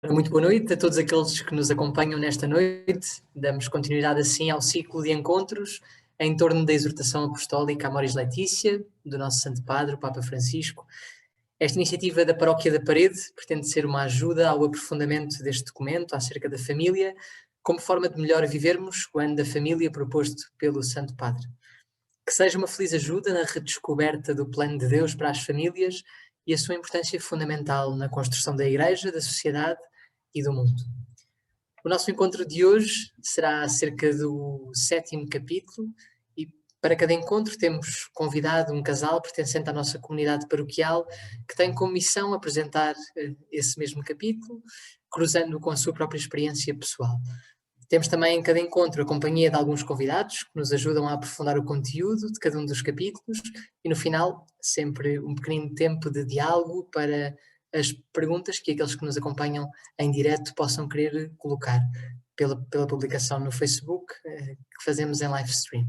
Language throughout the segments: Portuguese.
Muito boa noite a todos aqueles que nos acompanham nesta noite. Damos continuidade assim ao ciclo de encontros em torno da exortação apostólica Amoris Laetitia, do nosso Santo Padre, o Papa Francisco. Esta iniciativa da Paróquia da Parede pretende ser uma ajuda ao aprofundamento deste documento acerca da família, como forma de melhor vivermos o ano da família proposto pelo Santo Padre. Que seja uma feliz ajuda na redescoberta do plano de Deus para as famílias e a sua importância fundamental na construção da Igreja, da sociedade e do mundo. O nosso encontro de hoje será acerca do 7º capítulo e para cada encontro temos convidado um casal pertencente à nossa comunidade paroquial que tem como missão apresentar esse mesmo capítulo, cruzando com a sua própria experiência pessoal. Temos também em cada encontro a companhia de alguns convidados que nos ajudam a aprofundar o conteúdo de cada um dos capítulos e no final sempre um pequenino tempo de diálogo para as perguntas que aqueles que nos acompanham em direto possam querer colocar pela publicação no Facebook que fazemos em live stream.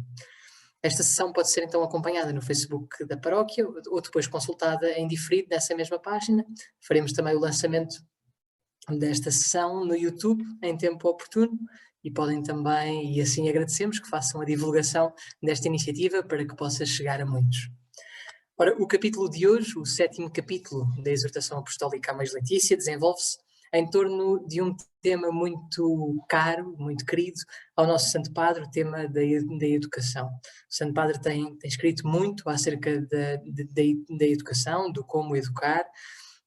Esta sessão pode ser então acompanhada no Facebook da paróquia ou depois consultada em diferido nessa mesma página. Faremos também o lançamento desta sessão no YouTube em tempo oportuno e podem também, e assim agradecemos, que façam a divulgação desta iniciativa para que possa chegar a muitos. Ora, o capítulo de hoje, o 7º capítulo da exortação apostólica Amoris Laetitia, desenvolve-se em torno de um tema muito caro, muito querido ao nosso Santo Padre, o tema da educação. O Santo Padre tem escrito muito acerca da educação, do como educar,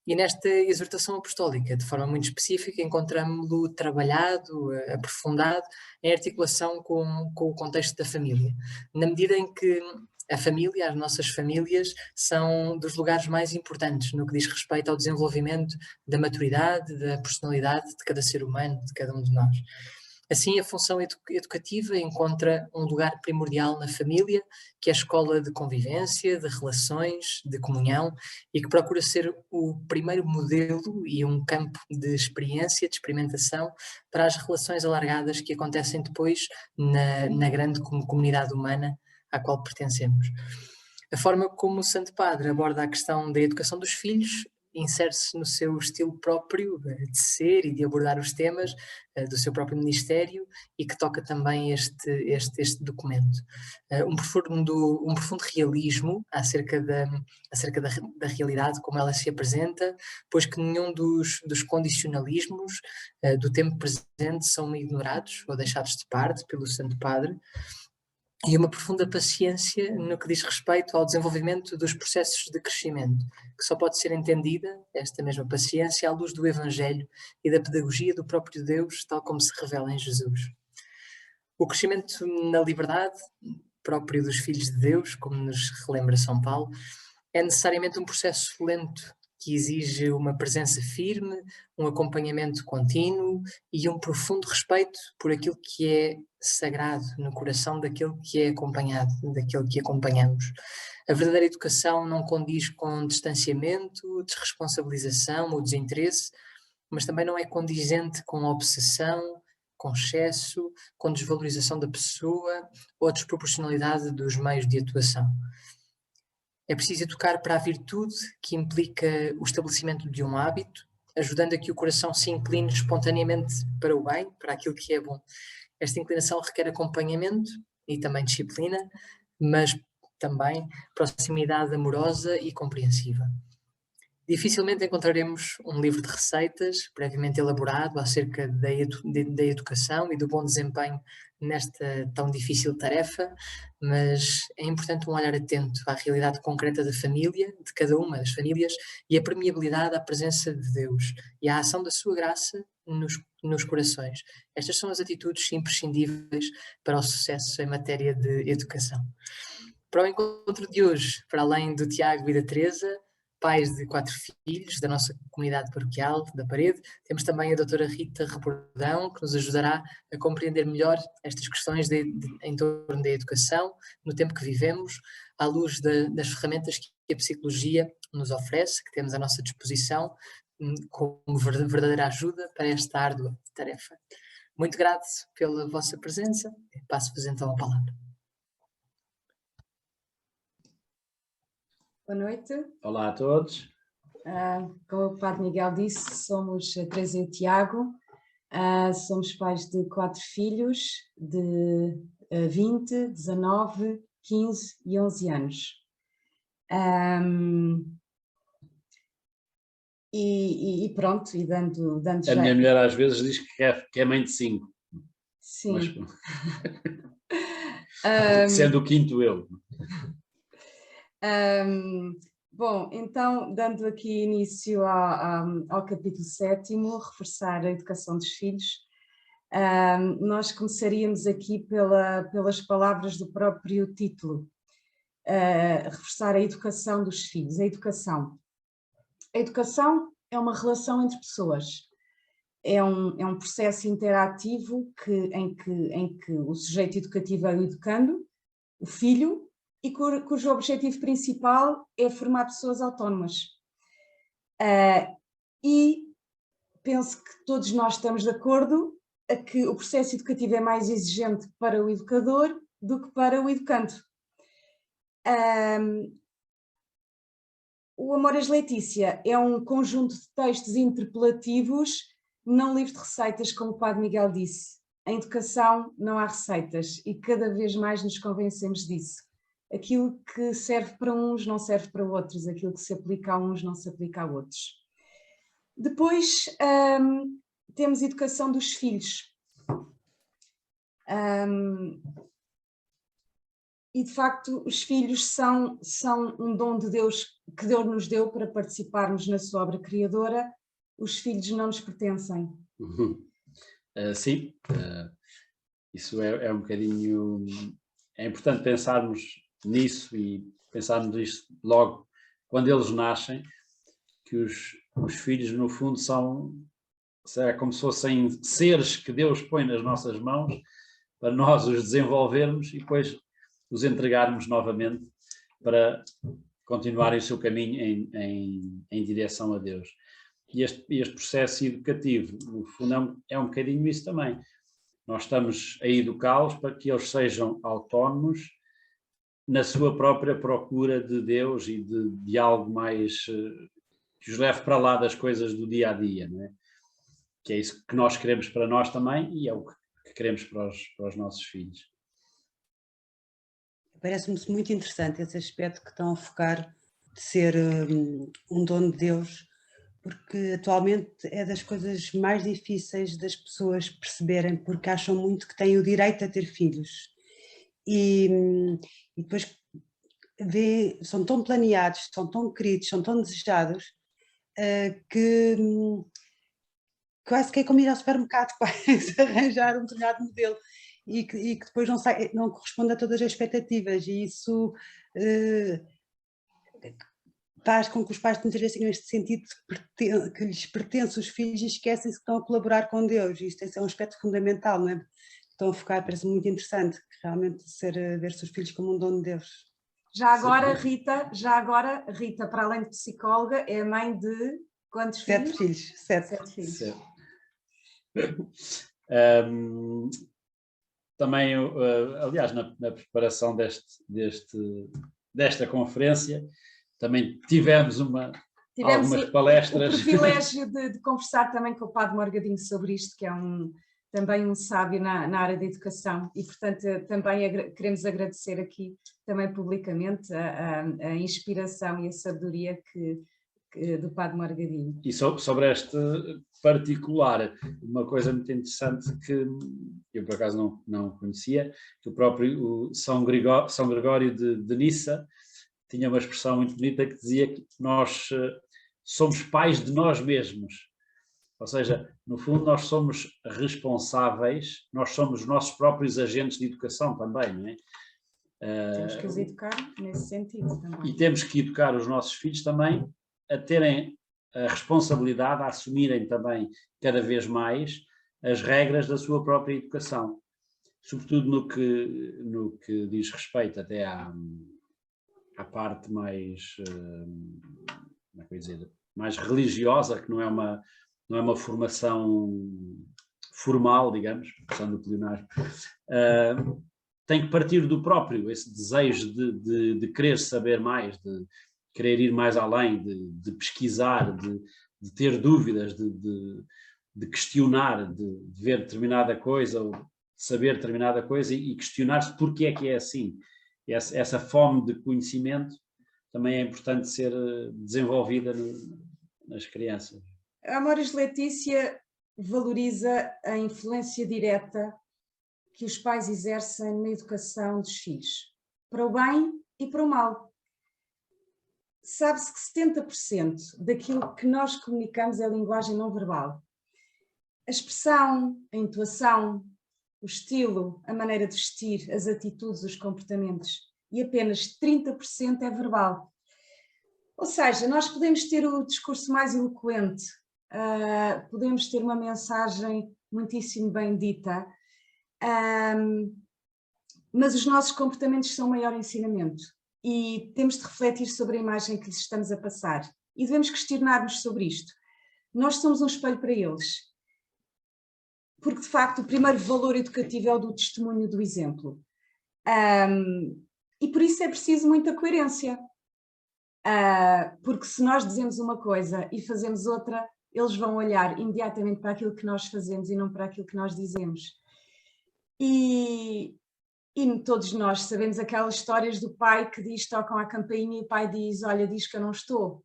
e nesta exortação apostólica, de forma muito específica, encontramos-lo trabalhado, aprofundado, em articulação com o contexto da família. Na medida em que a família, as nossas famílias, são dos lugares mais importantes no que diz respeito ao desenvolvimento da maturidade, da personalidade de cada ser humano, de cada um de nós. Assim, a função educativa encontra um lugar primordial na família, que é a escola de convivência, de relações, de comunhão, e que procura ser o primeiro modelo e um campo de experiência, de experimentação, para as relações alargadas que acontecem depois na grande comunidade humana à qual pertencemos. A forma como o Santo Padre aborda a questão da educação dos filhos insere-se no seu estilo próprio de ser e de abordar os temas do seu próprio ministério e que toca também este documento. Um profundo realismo acerca da realidade como ela se apresenta, pois que nenhum dos condicionalismos do tempo presente são ignorados ou deixados de parte pelo Santo Padre, e uma profunda paciência no que diz respeito ao desenvolvimento dos processos de crescimento, que só pode ser entendida, esta mesma paciência, à luz do Evangelho e da pedagogia do próprio Deus, tal como se revela em Jesus. O crescimento na liberdade, próprio dos filhos de Deus, como nos relembra São Paulo, é necessariamente um processo lento, que exige uma presença firme, um acompanhamento contínuo e um profundo respeito por aquilo que é sagrado no coração daquele que é acompanhado, daquele que acompanhamos. A verdadeira educação não condiz com distanciamento, desresponsabilização ou desinteresse, mas também não é condizente com obsessão, com excesso, com desvalorização da pessoa ou desproporcionalidade dos meios de atuação. É preciso educar para a virtude que implica o estabelecimento de um hábito, ajudando a que o coração se incline espontaneamente para o bem, para aquilo que é bom. Esta inclinação requer acompanhamento e também disciplina, mas também proximidade amorosa e compreensiva. Dificilmente encontraremos um livro de receitas previamente elaborado acerca da educação e do bom desempenho nesta tão difícil tarefa, mas é importante um olhar atento à realidade concreta da família, de cada uma das famílias, e a permeabilidade à presença de Deus e à ação da sua graça nos corações. Estas são as atitudes imprescindíveis para o sucesso em matéria de educação. Para o encontro de hoje, para além do Tiago e da Teresa, pais de 4 filhos da nossa comunidade paroquial da Parede, temos também a doutora Rita Rebordão, que nos ajudará a compreender melhor estas questões em torno da educação, no tempo que vivemos, à luz das ferramentas que a psicologia nos oferece, que temos à nossa disposição, como verdadeira ajuda para esta árdua tarefa. Muito grato pela vossa presença, passo-vos então a palavra. Boa noite. Olá a todos. Como o Padre Miguel disse, somos a Teresa e o Tiago, somos pais de 4 filhos de 20, 19, 15 e 11 anos. E pronto, e dando A minha mulher às vezes diz que é mãe de 5. Sim. Mas, sendo o quinto eu. Bom, então, dando aqui início ao capítulo 7º, reforçar a educação dos filhos, nós começaríamos aqui pelas palavras do próprio título, reforçar a educação dos filhos. A educação é uma relação entre pessoas, é um processo interativo em que o sujeito educativo é o educando, o filho, e cujo objetivo principal é formar pessoas autónomas. E penso que todos nós estamos de acordo a que o processo educativo é mais exigente para o educador do que para o educando. O Amores Letícia é um conjunto de textos interpelativos, não livre de receitas, como o Padre Miguel disse. Em educação não há receitas e cada vez mais nos convencemos disso. Aquilo que serve para uns não serve para outros, aquilo que se aplica a uns não se aplica a outros. Depois temos educação dos filhos. E de facto os filhos são um dom de Deus que Deus nos deu para participarmos na sua obra criadora. Os filhos não nos pertencem. Sim, isso é um bocadinho... É importante pensarmos nisso e pensarmos nisso logo quando eles nascem, que os filhos no fundo são como se fossem seres que Deus põe nas nossas mãos para nós os desenvolvermos e depois os entregarmos novamente para continuarem o seu caminho em direção a Deus. E este processo educativo, no fundo, é um bocadinho isso também. Nós estamos a educá-los para que eles sejam autónomos na sua própria procura de Deus e de algo mais que os leve para lá das coisas do dia a dia, não é? Que é isso que nós queremos para nós também e é o que queremos para os nossos filhos. Parece-me muito interessante esse aspecto que estão a focar de ser um dom de Deus, porque atualmente é das coisas mais difíceis das pessoas perceberem, porque acham muito que têm o direito a ter filhos. E depois são tão planeados, são tão queridos, são tão desejados, que quase que é como ir ao supermercado, quase arranjar um determinado modelo. E que depois não corresponde a todas as expectativas, e isso faz com que os pais muitas vezes tenham este sentido de que lhes pertence os filhos e esquecem-se que estão a colaborar com Deus. Isto é um aspecto fundamental, não é? Estão a focar, parece muito interessante, realmente ver-se os filhos como um dom de Deus. Já agora, Rita, para além de psicóloga, é mãe de quantos filhos? 7 filhos. 7 filhos. 7. Também, aliás, na preparação desta conferência, também tivemos algumas palestras. O privilégio de conversar também com o Padre Morgadinho sobre isto, que é também um sábio na área da educação, e portanto também queremos agradecer aqui também publicamente a inspiração e a sabedoria do Padre Morgadinho. E sobre este particular, uma coisa muito interessante que eu por acaso não conhecia, que o próprio São Gregório de Nissa tinha uma expressão muito bonita que dizia que nós somos pais de nós mesmos. Ou seja, no fundo nós somos responsáveis, nós somos os nossos próprios agentes de educação também, não é? Temos que os educar nesse sentido também. E temos que educar os nossos filhos também a terem a responsabilidade, a assumirem também cada vez mais as regras da sua própria educação. Sobretudo no que diz respeito até à parte mais, como é que eu ia dizer, mais religiosa, que não é uma formação formal, digamos, usando o plenário, tem que partir do próprio, esse desejo de querer saber mais, de querer ir mais além, de pesquisar, de ter dúvidas, de questionar, de ver determinada coisa, ou de saber determinada coisa e questionar-se porque é que é assim. Essa fome de conhecimento também é importante ser desenvolvida nas crianças. A Amoris Laetitia valoriza a influência direta que os pais exercem na educação dos filhos, para o bem e para o mal. Sabe-se que 70% daquilo que nós comunicamos é a linguagem não verbal. A expressão, a entoação, o estilo, a maneira de vestir, as atitudes, os comportamentos, e apenas 30% é verbal. Ou seja, nós podemos ter o discurso mais eloquente, podemos ter uma mensagem muitíssimo bem dita, mas os nossos comportamentos são o maior ensinamento e temos de refletir sobre a imagem que lhes estamos a passar e devemos questionar-nos sobre isto. Nós somos um espelho para eles, porque de facto o primeiro valor educativo é o do testemunho, do exemplo, e por isso é preciso muita coerência, porque se nós dizemos uma coisa e fazemos outra, eles vão olhar imediatamente para aquilo que nós fazemos e não para aquilo que nós dizemos. E todos nós sabemos aquelas histórias do pai que diz, tocam a campainha e o pai diz, olha, diz que eu não estou.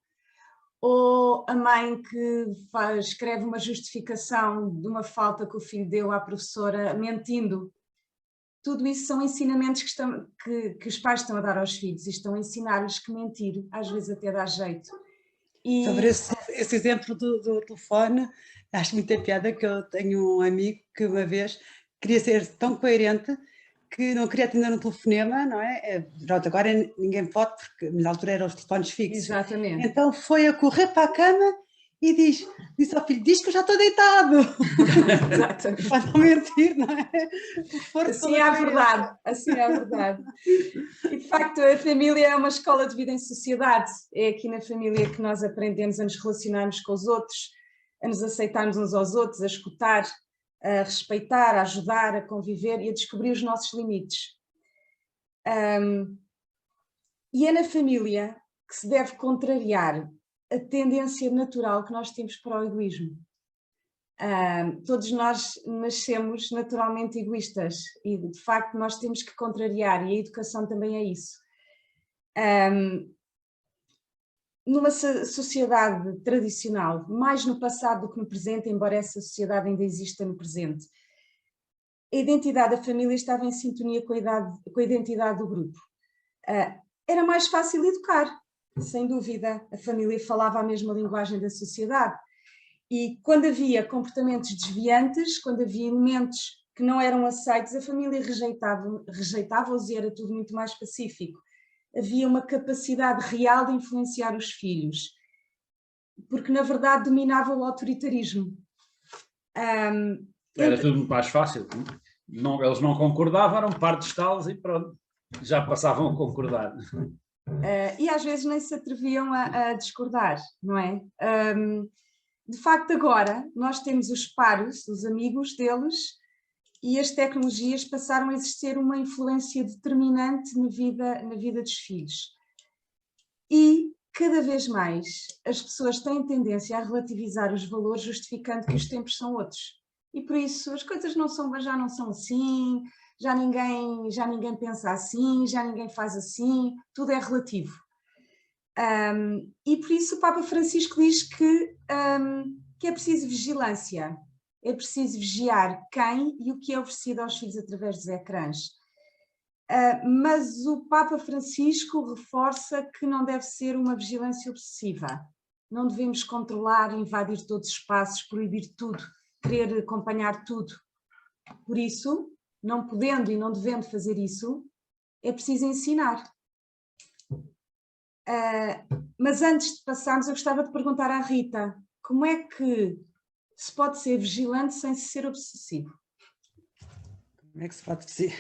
Ou a mãe que escreve uma justificação de uma falta que o filho deu à professora mentindo. Tudo isso são ensinamentos que os pais estão a dar aos filhos e estão a ensinar-lhes que mentir às vezes até dá jeito. E... Sobre esse exemplo do telefone, acho muita piada que eu tenho um amigo que uma vez queria ser tão coerente que não queria atender um telefonema, não é? Pronto, agora ninguém pode, porque na altura eram os telefones fixos. Exatamente. Então foi a correr para a cama e disse ao filho, diz que eu já estou deitado. Exatamente. Para não mentir, não é? Assim é a verdade, assim é a verdade. E de facto a família é uma escola de vida em sociedade, é aqui na família que nós aprendemos a nos relacionarmos com os outros, a nos aceitarmos uns aos outros, a escutar, a respeitar, a ajudar, a conviver e a descobrir os nossos limites. E é na família que se deve contrariar a tendência natural que nós temos para o egoísmo. Todos nós nascemos naturalmente egoístas e de facto nós temos que contrariar, e a educação também é isso. Numa sociedade tradicional, mais no passado do que no presente, embora essa sociedade ainda exista no presente, a identidade da família estava em sintonia com a identidade do grupo. Era mais fácil educar, sem dúvida, a família falava a mesma linguagem da sociedade. E quando havia comportamentos desviantes, quando havia elementos que não eram aceitos, a família rejeitava-os e era tudo muito mais pacífico. Havia uma capacidade real de influenciar os filhos, porque na verdade dominava o autoritarismo. Era tudo muito mais fácil. Eles não concordavam, eram parte de talos e pronto, já passavam a concordar. E às vezes nem se atreviam a discordar, não é? De facto agora nós temos os pares, os amigos deles, e as tecnologias passaram a exercer uma influência determinante na vida dos filhos. E, cada vez mais, as pessoas têm tendência a relativizar os valores, justificando que os tempos são outros. E por isso as coisas já não são assim, já ninguém pensa assim, já ninguém faz assim, tudo é relativo. E por isso o Papa Francisco diz que é preciso vigilância. É preciso vigiar quem e o que é oferecido aos filhos através dos ecrãs. Mas o Papa Francisco reforça que não deve ser uma vigilância obsessiva. Não devemos controlar, invadir todos os espaços, proibir tudo, querer acompanhar tudo. Por isso, não podendo e não devendo fazer isso, é preciso ensinar. Mas antes de passarmos, eu gostava de perguntar à Rita, como é que se pode ser vigilante sem ser obsessivo? Como é que se pode ser?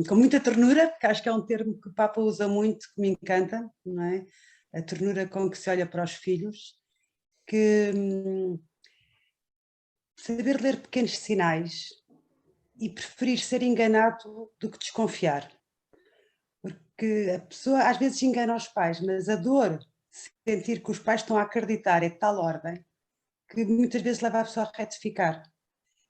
Com muita ternura, porque acho que é um termo que o Papa usa muito, que me encanta, não é? A ternura com que se olha para os filhos, que saber ler pequenos sinais e preferir ser enganado do que desconfiar. que a pessoa às vezes engana os pais, mas a dor de sentir que os pais estão a acreditar é de tal ordem que muitas vezes leva a pessoa a retificar.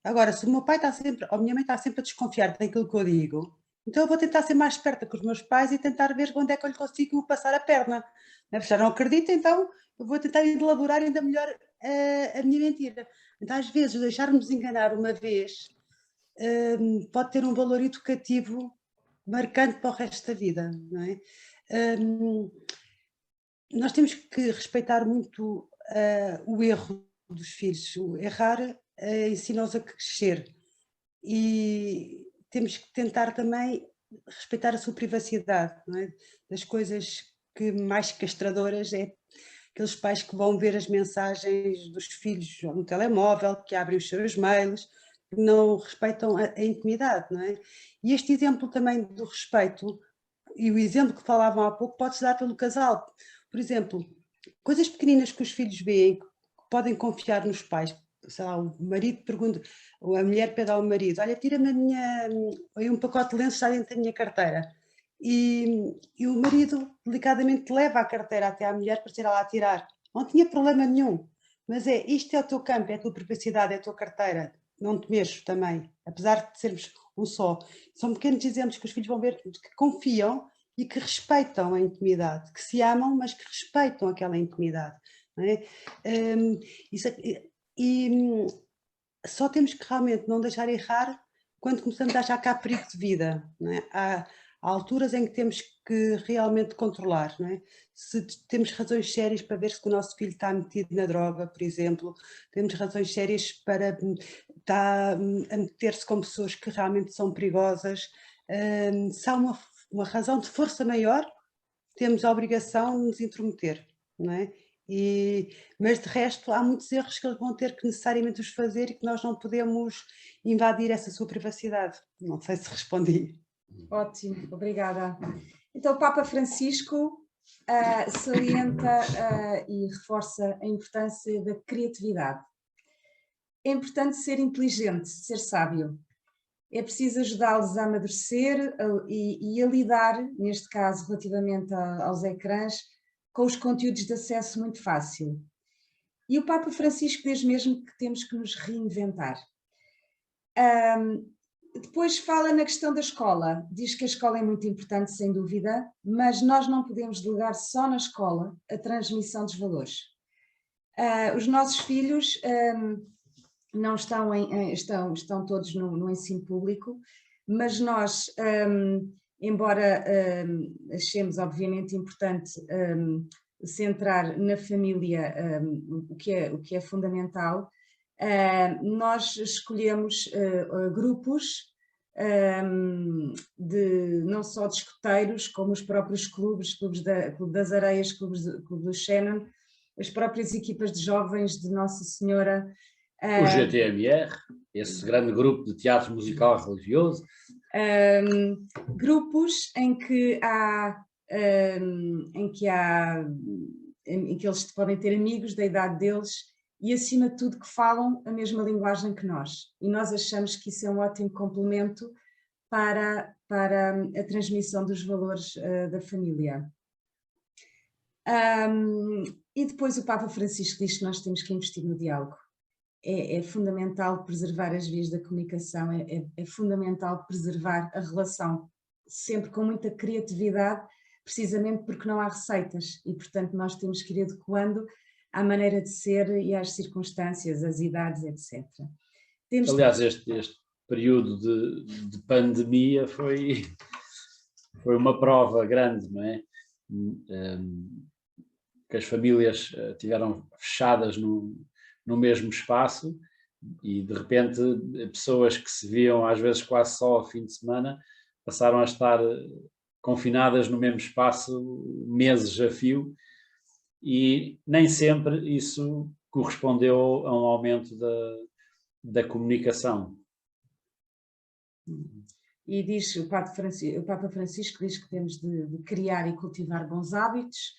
Agora, se o meu pai está sempre, ou a minha mãe está sempre a desconfiar daquilo que eu digo, então eu vou tentar ser mais esperta com os meus pais e tentar ver onde é que eu lhe consigo passar a perna. Já não acredito, então eu vou tentar elaborar ainda melhor a minha mentira. Então, às vezes, deixarmos enganar uma vez pode ter um valor educativo marcante para o resto da vida, não é? Nós temos que respeitar muito o erro dos filhos. O errar ensina-os a crescer e temos que tentar também respeitar a sua privacidade, não é? Das coisas que mais castradoras é aqueles pais que vão ver as mensagens dos filhos no telemóvel, que abrem os seus mails, que não respeitam a intimidade, não é? E este exemplo também do respeito, e o exemplo que falavam há pouco, pode-se dar pelo casal. Por exemplo, coisas pequeninas que os filhos veem, que podem confiar nos pais. Sei lá, o marido pergunta, ou a mulher pede ao marido, olha, tira-me um pacote de lenços está dentro da minha carteira. E o marido delicadamente leva a carteira até à mulher para ser ela a tirar. Não tinha problema nenhum, mas isto é o teu campo, é a tua privacidade, é a tua carteira, não te mexo também, apesar de sermos um só. São pequenos exemplos que os filhos vão ver, que confiam e que respeitam a intimidade, que se amam, mas que respeitam aquela intimidade. Não é? Só temos que realmente não deixar errar quando começamos a achar que há perigo de vida. Não é? Há alturas em que temos que realmente controlar. Não é? Se temos razões sérias para ver se o nosso filho está metido na droga, por exemplo, temos razões sérias para estar a meter-se com pessoas que realmente são perigosas, se há uma razão de força maior, temos a obrigação de nos intrometer, não é? Mas de resto há muitos erros que eles vão ter que necessariamente os fazer e que nós não podemos invadir essa sua privacidade. Não sei se respondi. Ótimo, obrigada. Então o Papa Francisco salienta e reforça a importância da criatividade. É importante ser inteligente, ser sábio. É preciso ajudá-los a amadurecer e a lidar, neste caso relativamente aos ecrãs, com os conteúdos de acesso muito fácil. E o Papa Francisco diz mesmo que temos que nos reinventar. Depois fala na questão da escola. Diz que a escola é muito importante, sem dúvida, mas nós não podemos delegar só na escola a transmissão dos valores. Os nossos filhos não estão todos no ensino público, mas nós, embora achemos obviamente importante centrar na família o que é fundamental, nós escolhemos grupos não só de escoteiros, como os próprios clubes Clube das Areias, Clube do Shannon, as próprias equipas de jovens de Nossa Senhora. O GTMR, esse grande grupo de teatro musical religioso. Grupos em que eles podem ter amigos da idade deles e, acima de tudo, que falam a mesma linguagem que nós. E nós achamos que isso é um ótimo complemento para a transmissão dos valores da família. E depois o Papa Francisco diz que nós temos que investir no diálogo. É fundamental preservar as vias da comunicação, é fundamental preservar a relação, sempre com muita criatividade, precisamente porque não há receitas e, portanto, nós temos que ir adequando à maneira de ser e às circunstâncias, às idades, etc. Aliás, este período de pandemia foi uma prova grande, não é? Que as famílias tiveram fechadas no mesmo espaço e, de repente, pessoas que se viam às vezes quase só ao fim de semana passaram a estar confinadas no mesmo espaço meses a fio e nem sempre isso correspondeu a um aumento da comunicação. E diz, o Papa Francisco diz que temos de criar e cultivar bons hábitos.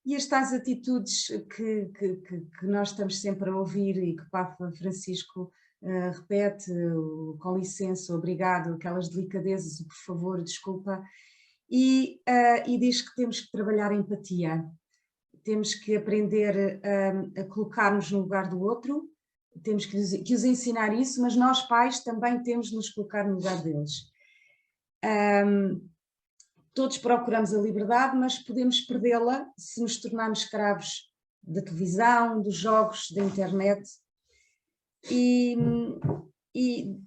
E estas atitudes que nós estamos sempre a ouvir e que o Papa Francisco repete, com licença, obrigado, aquelas delicadezas, o por favor, desculpa, e diz que temos que trabalhar a empatia, temos que aprender a colocar-nos no lugar do outro, temos que os ensinar isso, mas nós pais também temos de nos colocar no lugar deles. Todos procuramos a liberdade, mas podemos perdê-la se nos tornarmos escravos da televisão, dos jogos, da internet. E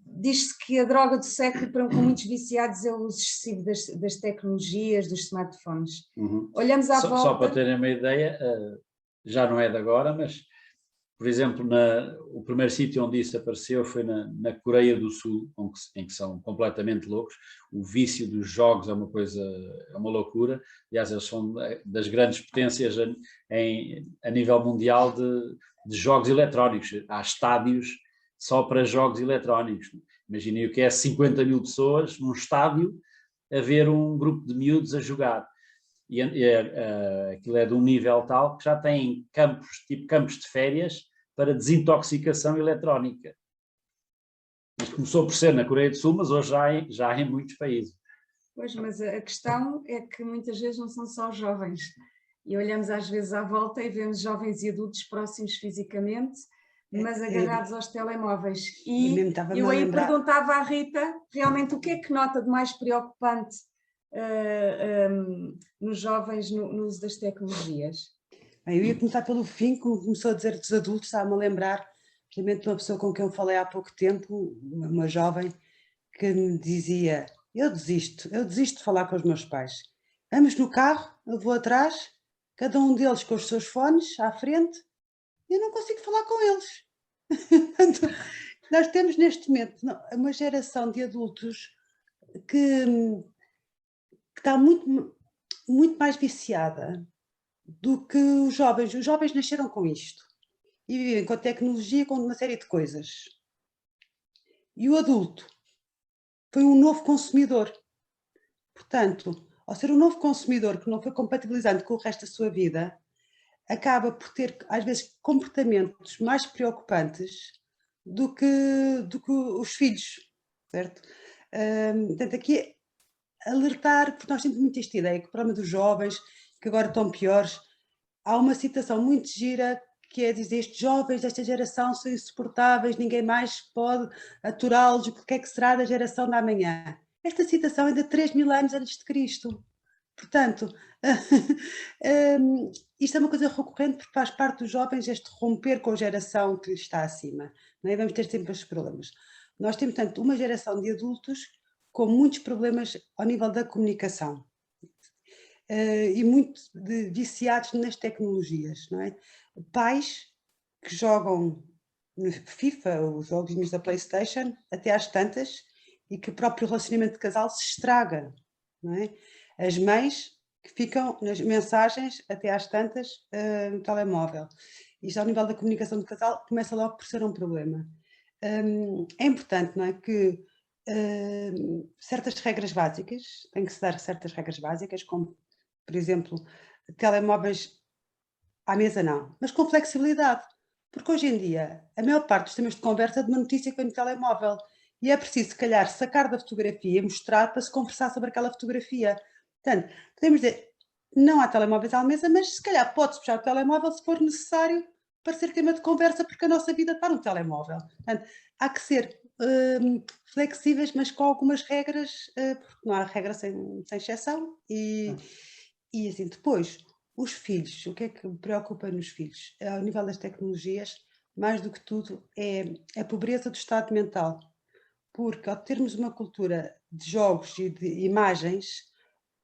diz-se que a droga do século para muitos viciados é o uso excessivo das tecnologias, dos smartphones. Olhamos à volta... Só para terem uma ideia, já não é de agora, mas, por exemplo, o primeiro sítio onde isso apareceu foi na Coreia do Sul, em que são completamente loucos. O vício dos jogos é uma loucura. Aliás, eles são das grandes potências a nível mundial de jogos eletrónicos. Há estádios só para jogos eletrónicos. Imaginem o que é 50 mil pessoas num estádio a ver um grupo de miúdos a jogar. E aquilo é de um nível tal que já tem campos de férias para desintoxicação eletrónica. Isto começou por ser na Coreia do Sul, mas hoje já há em muitos países. Pois, mas a questão é que muitas vezes não são só jovens. E olhamos às vezes à volta e vemos jovens e adultos próximos fisicamente, mas agarrados aos telemóveis. E eu aí perguntava à Rita, realmente, o que é que nota de mais preocupante nos jovens no uso das tecnologias? Eu ia começar pelo fim, como começou a dizer dos adultos, estava-me a lembrar, precisamente de uma pessoa com quem eu falei há pouco tempo, uma jovem, que me dizia, eu desisto de falar com os meus pais. Vamos no carro, eu vou atrás, cada um deles com os seus fones à frente, eu não consigo falar com eles. Nós temos neste momento uma geração de adultos que está muito, muito mais viciada do que os jovens. Os jovens nasceram com isto e vivem com a tecnologia, com uma série de coisas. E o adulto foi um novo consumidor. Portanto, ao ser um novo consumidor que não foi compatibilizando com o resto da sua vida, acaba por ter, às vezes, comportamentos mais preocupantes do que os filhos, certo? Portanto, aqui alertar, porque nós temos muito esta ideia que o problema dos jovens, que agora estão piores, há uma citação muito gira que é dizer, estes jovens desta geração são insuportáveis, ninguém mais pode aturá-los, o que é que será da geração da amanhã? Esta citação é de 3.000 anos antes de Cristo. Portanto, isto é uma coisa recorrente porque faz parte dos jovens este romper com a geração que está acima. Não é? Vamos ter sempre estes problemas. Nós temos, portanto, uma geração de adultos com muitos problemas ao nível da comunicação e muito viciados nas tecnologias, não é? Pais que jogam no FIFA, os joguinhos da PlayStation, até às tantas, e que o próprio relacionamento de casal se estraga, não é? As mães que ficam nas mensagens até às tantas no telemóvel. Isto ao nível da comunicação do casal começa logo por ser um problema. É importante, não é, que certas regras básicas, tem que se dar certas regras básicas, como, por exemplo, telemóveis à mesa não, mas com flexibilidade, porque hoje em dia a maior parte dos temas de conversa é de uma notícia que vem no telemóvel e é preciso, se calhar, sacar da fotografia e mostrar para se conversar sobre aquela fotografia. Portanto, podemos dizer, não há telemóveis à mesa, mas se calhar pode-se puxar o telemóvel se for necessário para ser tema de conversa, porque a nossa vida está no telemóvel. Portanto, há que ser flexíveis, mas com algumas regras, porque não há regra sem exceção. E assim, depois, os filhos, o que é que me preocupa nos filhos? Ao nível das tecnologias, mais do que tudo, é a pobreza do estado mental. Porque ao termos uma cultura de jogos e de imagens,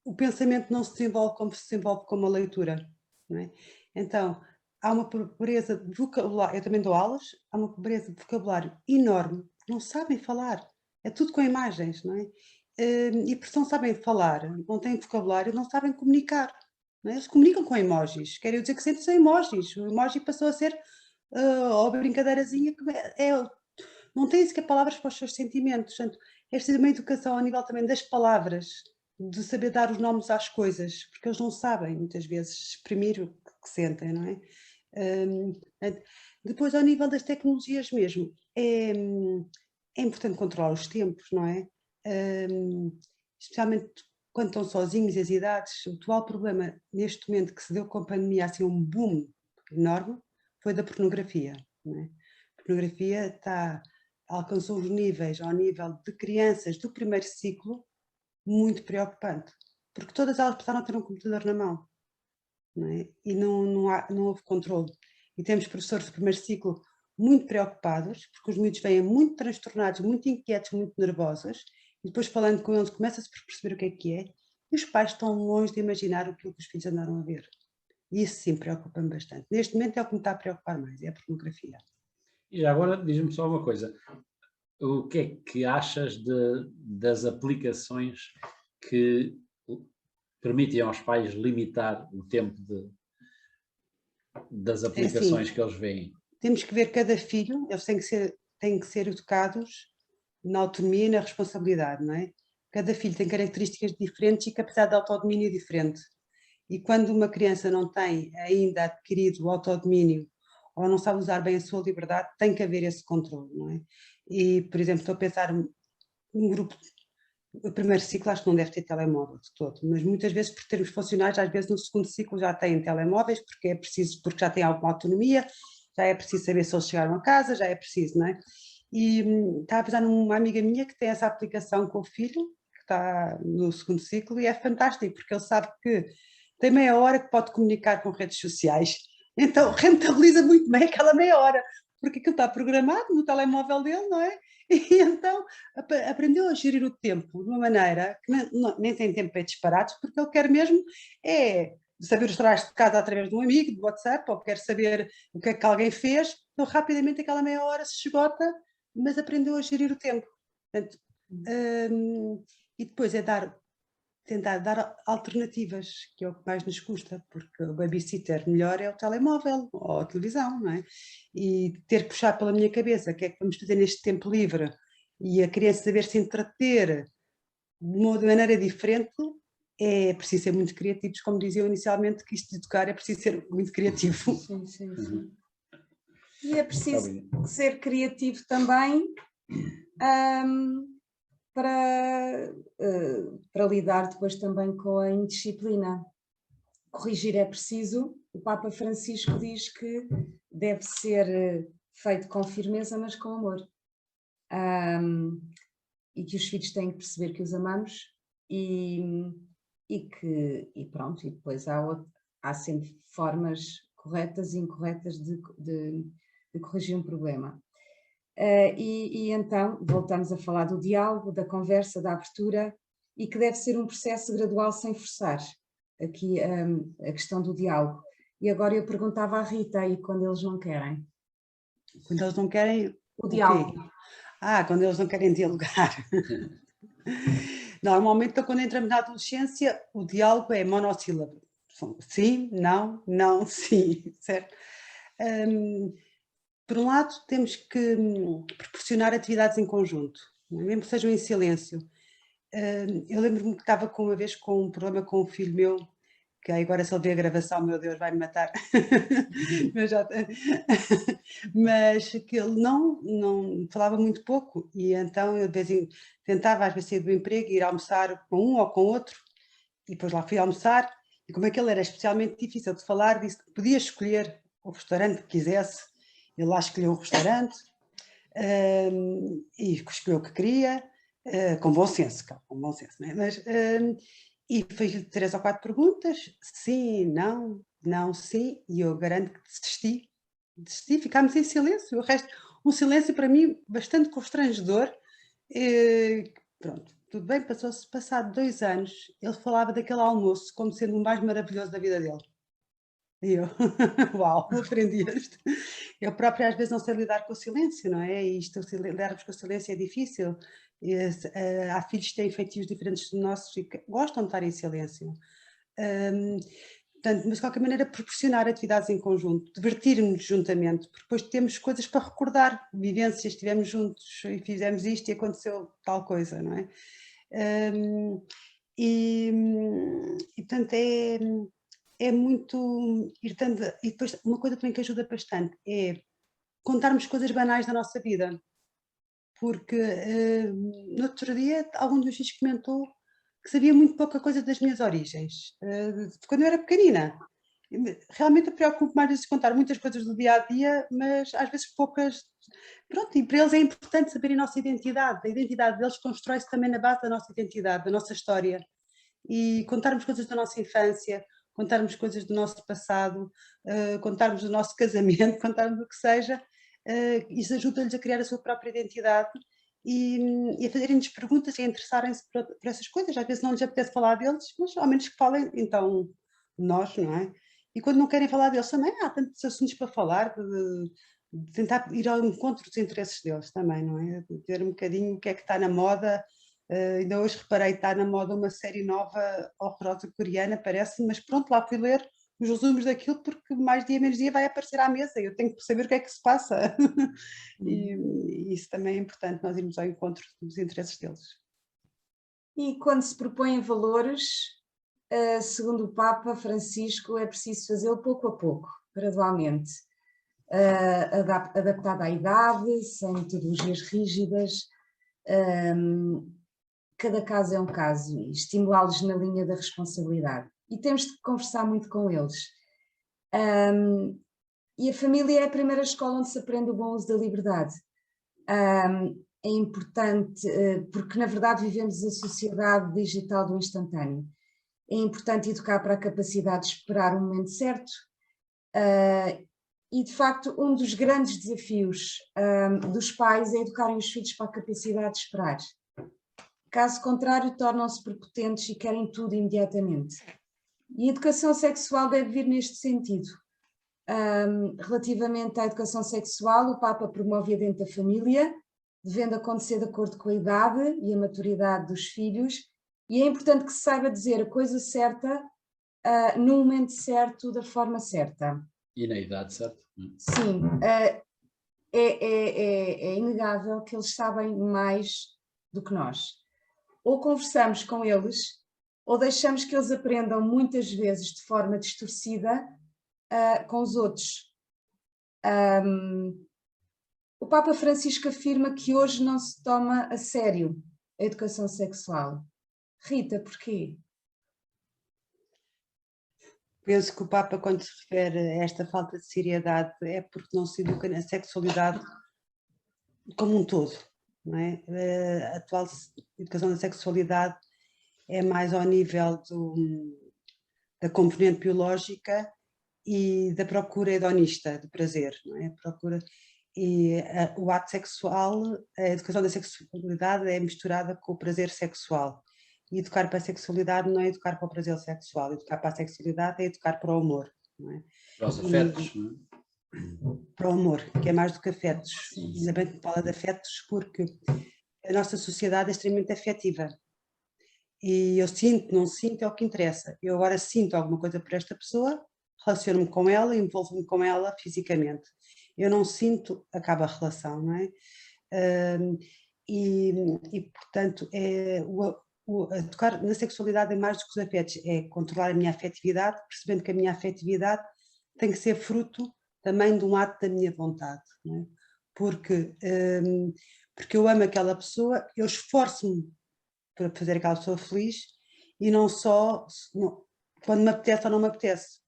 o pensamento não se desenvolve como se desenvolve com a leitura, não é? Então, há uma pobreza de vocabulário, eu também dou aulas, há uma pobreza de vocabulário enorme, não sabem falar, é tudo com imagens, não é? E por se não sabem falar, não têm vocabulário, não sabem comunicar, não é? Eles comunicam com emojis, querem dizer que sempre são emojis, o emoji passou a ser a brincadeirazinha que não tem sequer palavras para os seus sentimentos. Portanto, esta é uma educação a nível também das palavras, de saber dar os nomes às coisas, porque eles não sabem, muitas vezes, exprimir o que sentem, não é? Depois, ao nível das tecnologias mesmo, é importante controlar os tempos, não é? Especialmente quando estão sozinhos, as idades, o atual problema neste momento que se deu com a pandemia, assim um boom enorme, foi da pornografia. Não é? A pornografia alcançou os níveis, ao nível de crianças do primeiro ciclo, muito preocupante, porque todas elas passaram a ter um computador na mão, não é? E não houve controle. E temos professores do primeiro ciclo muito preocupados, porque os miúdos vêm muito transtornados, muito inquietos, muito nervosos, e depois falando com eles começa-se por perceber o que é, e os pais estão longe de imaginar o que os filhos andaram a ver. E isso sim preocupa-me bastante. Neste momento é o que me está a preocupar mais, é a pornografia. E já agora diz-me só uma coisa, o que é que achas das aplicações que permitem aos pais limitar o tempo das aplicações que eles veem? Temos que ver cada filho, eles têm que ser educados na autonomia e na responsabilidade, não é? Cada filho tem características diferentes e capacidade de autodomínio diferente. E quando uma criança não tem ainda adquirido o autodomínio ou não sabe usar bem a sua liberdade, tem que haver esse controle, não é? E, por exemplo, estou a pensar um grupo, o primeiro ciclo acho que não deve ter telemóvel de todo, mas muitas vezes por termos funcionários, às vezes no segundo ciclo já têm telemóveis, porque já têm alguma autonomia, já é preciso saber se eles chegaram a casa, já é preciso, não é? E estava a pensar numa amiga minha que tem essa aplicação com o filho, que está no segundo ciclo, e é fantástico, porque ele sabe que tem meia hora que pode comunicar com redes sociais, então rentabiliza muito bem aquela meia hora, porque aquilo está programado no telemóvel dele, não é? E então aprendeu a gerir o tempo de uma maneira que nem tem tempo para disparados, porque ele quer mesmo saber os trajes de casa através de um amigo, de WhatsApp, ou quer saber o que é que alguém fez, então rapidamente aquela meia hora se esgota, mas aprendeu a gerir o tempo. Portanto, e depois tentar dar alternativas, que é o que mais nos custa, porque o babysitter melhor é o telemóvel ou a televisão, não é? E ter que puxar pela minha cabeça o que é que vamos fazer neste tempo livre e a criança saber se entreter de uma maneira diferente, é preciso ser muito criativos, como diziam inicialmente, que isto de educar é preciso ser muito criativo. Sim, sim, sim. E é preciso ser criativo também para lidar depois também com a indisciplina. Corrigir é preciso. O Papa Francisco diz que deve ser feito com firmeza, mas com amor. E que os filhos têm que perceber que os amamos e pronto, e depois há sempre formas corretas e incorretas de corrigir um problema. E então voltamos a falar do diálogo, da conversa, da abertura, e que deve ser um processo gradual sem forçar aqui a questão do diálogo. E agora eu perguntava à Rita, e quando eles não querem? Quando eles não querem o diálogo. Quando eles não querem dialogar. Normalmente, quando entramos na adolescência, o diálogo é monossílabo. Sim, não, não, sim, certo? Por um lado, temos que proporcionar atividades em conjunto, mesmo que sejam em silêncio. Eu lembro-me que estava uma vez com um problema com um filho meu, que agora se ele vê a gravação, meu Deus, vai-me matar. Mas que ele não falava muito pouco, e então eu de vez em tentava às vezes sair do emprego, ir almoçar com um ou com outro, e depois lá fui almoçar, e como aquele era especialmente difícil de falar, disse que podia escolher o restaurante que quisesse. Ele lá escolheu o restaurante e escolheu o que queria, com bom senso, né? Mas, e fez-lhe 3 ou 4 perguntas, sim, não, não, sim, e eu garanto que desisti, ficámos em silêncio, o resto, um silêncio para mim bastante constrangedor. Pronto, tudo bem, passou-se passado 2 anos, ele falava daquele almoço como sendo o mais maravilhoso da vida dele. E eu, uau, aprendi isto. Eu própria às vezes não sei lidar com o silêncio, não é? E lidarmos com o silêncio é difícil. Há filhos que têm feitios diferentes dos nossos e que gostam de estar em silêncio. Portanto, mas de qualquer maneira proporcionar atividades em conjunto, divertir-nos juntamente, porque depois temos coisas para recordar, vivências, estivemos juntos e fizemos isto e aconteceu tal coisa, não é? Portanto é muito ir dando, e depois uma coisa também que ajuda bastante é contarmos coisas banais da nossa vida, porque no outro dia algum dos filhos comentou que sabia muito pouca coisa das minhas origens, quando eu era pequenina. Realmente eu preocupo mais de contar muitas coisas do dia a dia, mas às vezes poucas. Pronto, e para eles é importante saberem a nossa identidade. A identidade deles constrói-se também na base da nossa identidade, da nossa história. E contarmos coisas da nossa infância, contarmos coisas do nosso passado, contarmos do nosso casamento, contarmos o que seja, isso ajuda-lhes a criar a sua própria identidade e a fazerem-nos perguntas e a interessarem-se por essas coisas. Às vezes não lhes apetece falar deles, mas ao menos que falem, então, nós, não é? E quando não querem falar deles também, há tantos assuntos para falar, de tentar ir ao encontro dos interesses deles também, não é? De ver um bocadinho o que é que está na moda. Ainda hoje reparei, está na moda uma série nova, horrorosa, coreana, parece, mas pronto, lá fui ler os resumos daquilo, porque mais dia menos dia vai aparecer à mesa, eu tenho que saber o que é que se passa. E isso também é importante, nós irmos ao encontro dos interesses deles. E quando se propõem valores, segundo o Papa Francisco, é preciso fazê-lo pouco a pouco, gradualmente, adaptado à idade, sem metodologias rígidas. Cada caso é um caso, e estimulá-los na linha da responsabilidade. E temos de conversar muito com eles. E a família é a primeira escola onde se aprende o bom uso da liberdade. É importante, porque na verdade vivemos a sociedade digital do instantâneo. É importante educar para a capacidade de esperar o momento certo. E de facto um dos grandes desafios dos pais é educarem os filhos para a capacidade de esperar. Caso contrário, tornam-se prepotentes e querem tudo imediatamente. E a educação sexual deve vir neste sentido. Relativamente à educação sexual, o Papa promove-a dentro da família, devendo acontecer de acordo com a idade e a maturidade dos filhos, e é importante que se saiba dizer a coisa certa, no momento certo, da forma certa. E na idade certa. Sim, é inegável que eles sabem mais do que nós. Ou conversamos com eles, ou deixamos que eles aprendam muitas vezes de forma distorcida com os outros. O Papa Francisco afirma que hoje não se toma a sério a educação sexual. Rita, porquê? Penso que o Papa, quando se refere a esta falta de seriedade, é porque não se educa na sexualidade como um todo, não é? A atual educação da sexualidade é mais ao nível da componente biológica e da procura hedonista de prazer, não é? O ato sexual, a educação da sexualidade é misturada com o prazer sexual. E educar para a sexualidade não é educar para o prazer sexual, educar para a sexualidade é educar para o amor, não é? Para os afetos, não é? Para o amor, que é mais do que afetos. Ainda bem que fala de afetos, porque a nossa sociedade é extremamente afetiva. E eu sinto, não sinto, é o que interessa. Eu agora sinto alguma coisa por esta pessoa, relaciono-me com ela, envolvo-me com ela fisicamente. Eu não sinto, acaba a relação, não é? Portanto, tocar na sexualidade é mais do que os afetos, é controlar a minha afetividade, percebendo que a minha afetividade tem que ser fruto também de um ato da minha vontade, não é? Porque eu amo aquela pessoa, eu esforço-me para fazer aquela pessoa feliz e não só quando me apetece ou não me apetece,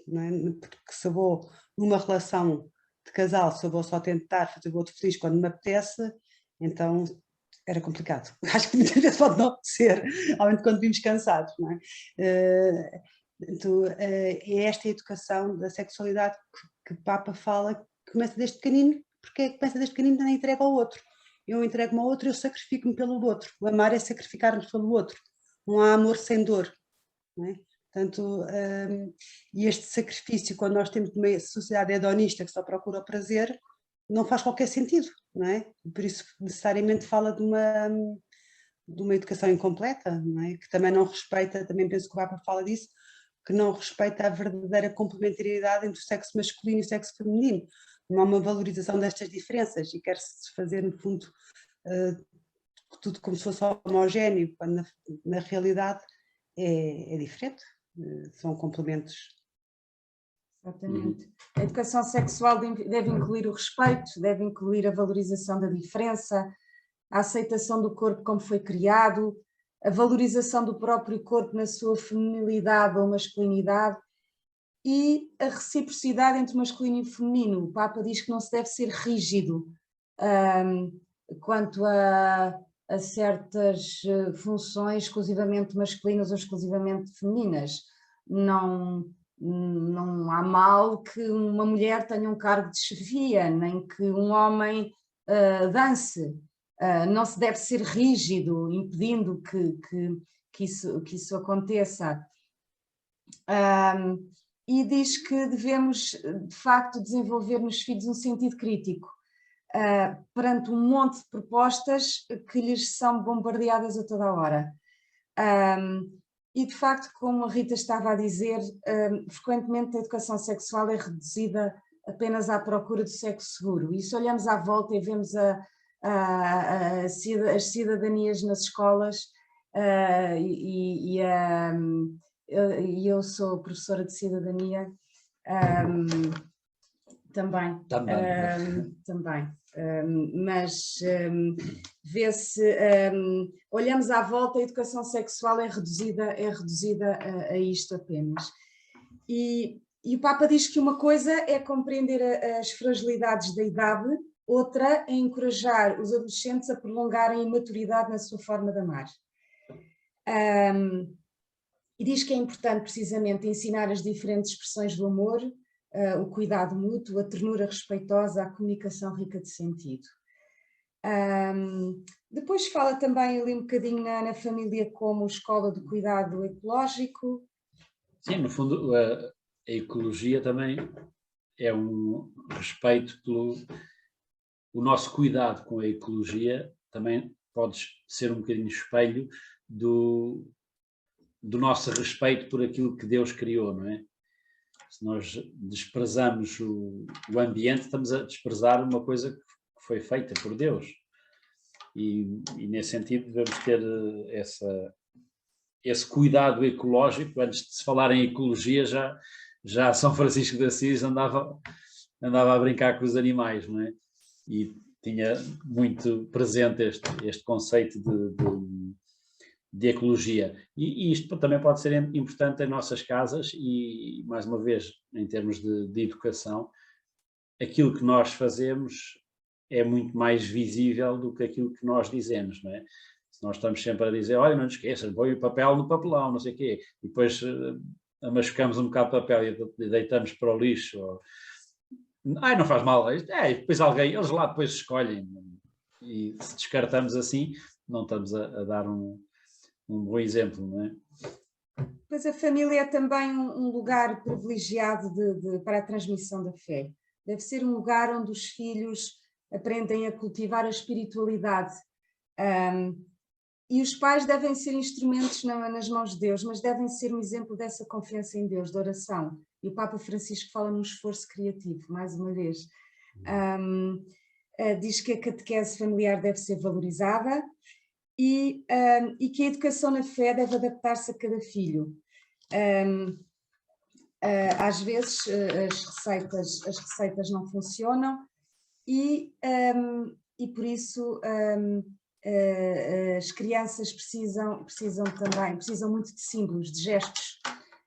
não é? Porque se eu vou numa relação de casal, se eu vou só tentar fazer o outro feliz quando me apetece, então era complicado. Acho que muitas vezes pode não apetecer, ao menos quando vimos cansados, não é? Então, é esta educação da sexualidade que o Papa fala, que começa desde pequenino, porque começa desde pequenino na entrega ao outro. Eu entrego-me ao outro, eu sacrifico-me pelo outro. O amar é sacrificar-nos pelo outro. Não há amor sem dor, não é? Portanto, e este sacrifício, quando nós temos uma sociedade hedonista que só procura o prazer, não faz qualquer sentido, não é? Por isso, necessariamente fala de uma educação incompleta, não é? Que também não respeita, também penso que o Papa fala disso, que não respeita a verdadeira complementariedade entre o sexo masculino e o sexo feminino. Não há uma valorização destas diferenças e quer-se fazer, no fundo, tudo como se fosse homogéneo, quando na realidade é diferente, são complementos. Exatamente. A educação sexual deve incluir o respeito, deve incluir a valorização da diferença, a aceitação do corpo como foi criado, a valorização do próprio corpo na sua feminilidade ou masculinidade e a reciprocidade entre masculino e feminino. O Papa diz que não se deve ser rígido quanto a certas funções exclusivamente masculinas ou exclusivamente femininas. Não há mal que uma mulher tenha um cargo de chefia, nem que um homem dance. Não se deve ser rígido, impedindo que isso aconteça. E diz que devemos, de facto, desenvolver nos filhos um sentido crítico perante um monte de propostas que lhes são bombardeadas a toda a hora. E, de facto, como a Rita estava a dizer, frequentemente a educação sexual é reduzida apenas à procura do sexo seguro. E se olhamos à volta e vemos as cidadanias nas escolas, e eu sou professora de cidadania também. Mas vê-se, olhamos à volta, a educação sexual é reduzida a isto apenas. E o Papa diz que uma coisa é compreender as fragilidades da idade, outra é encorajar os adolescentes a prolongarem a maturidade na sua forma de amar. E diz que é importante precisamente ensinar as diferentes expressões do amor, o cuidado mútuo, a ternura respeitosa, a comunicação rica de sentido. Depois fala também ali um bocadinho na família como escola do cuidado ecológico. Sim, no fundo a ecologia também é um respeito pelo... O nosso cuidado com a ecologia também pode ser um bocadinho espelho do nosso respeito por aquilo que Deus criou, não é? Se nós desprezamos o ambiente, estamos a desprezar uma coisa que foi feita por Deus. E nesse sentido devemos ter esse cuidado ecológico. Antes de se falar em ecologia, já São Francisco de Assis andava a brincar com os animais, não é? E tinha muito presente este conceito de ecologia. E isto também pode ser importante em nossas casas e, mais uma vez, em termos de educação, aquilo que nós fazemos é muito mais visível do que aquilo que nós dizemos, não é? Se nós estamos sempre a dizer, olha, não te esqueças, põe o papel no papelão, não sei o quê, e depois machucamos um bocado de papel e deitamos para o lixo, não faz mal, depois eles lá depois escolhem, e se descartamos assim, não estamos a dar um bom exemplo, não é? Pois a família é também um lugar privilegiado para a transmissão da fé. Deve ser um lugar onde os filhos aprendem a cultivar a espiritualidade. E os pais devem ser instrumentos nas mãos de Deus, mas devem ser um exemplo dessa confiança em Deus, de oração. E o Papa Francisco fala num esforço criativo, mais uma vez. Diz que a catequese familiar deve ser valorizada e que a educação na fé deve adaptar-se a cada filho. Às vezes as receitas não funcionam e por isso as crianças precisam muito de símbolos, de gestos.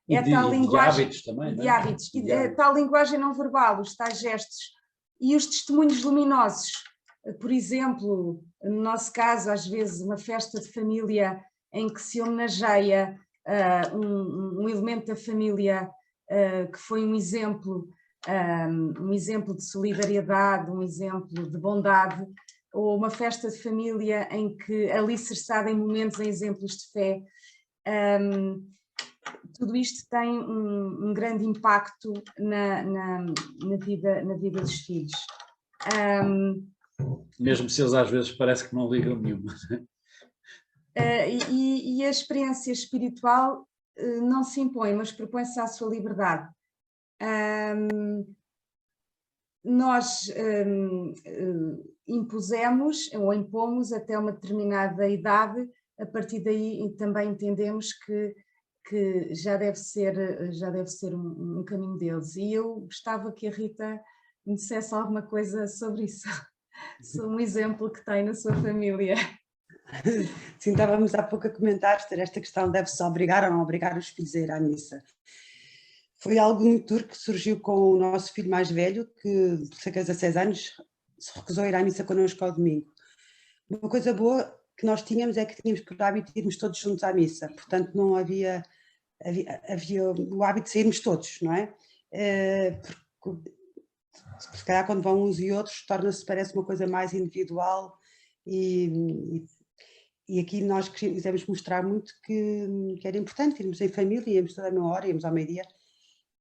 E de hábitos também. De hábitos. Tal linguagem não verbal, os tais gestos. E os testemunhos luminosos. Por exemplo, no nosso caso, às vezes, uma festa de família em que se homenageia um elemento da família que foi um exemplo de solidariedade, um exemplo de bondade, ou uma festa de família em que alicerçada em momentos, em exemplos de fé. Tudo isto tem um grande impacto na vida dos filhos. Mesmo se eles às vezes parece que não ligam nenhuma. E a experiência espiritual não se impõe, mas propõe-se à sua liberdade. Nós impusemos ou impomos até uma determinada idade, a partir daí também entendemos que já deve ser um caminho deles. E eu gostava que a Rita me dissesse alguma coisa sobre isso. Um exemplo que tem na sua família. Sim, estávamos há pouco a comentar ter esta questão, deve-se obrigar ou não obrigar os filhos a ir à missa. Foi algo muito duro que surgiu com o nosso filho mais velho, que de cerca de 16 anos se recusou a ir à missa connosco ao domingo. Uma coisa boa que nós tínhamos é que tínhamos por hábito de irmos todos juntos à missa, portanto não havia o hábito de sairmos todos, não é? Porque se calhar quando vão uns e outros torna-se, parece uma coisa mais individual e aqui nós quisemos mostrar muito que era importante irmos em família, íamos toda a meia hora, íamos ao meio-dia,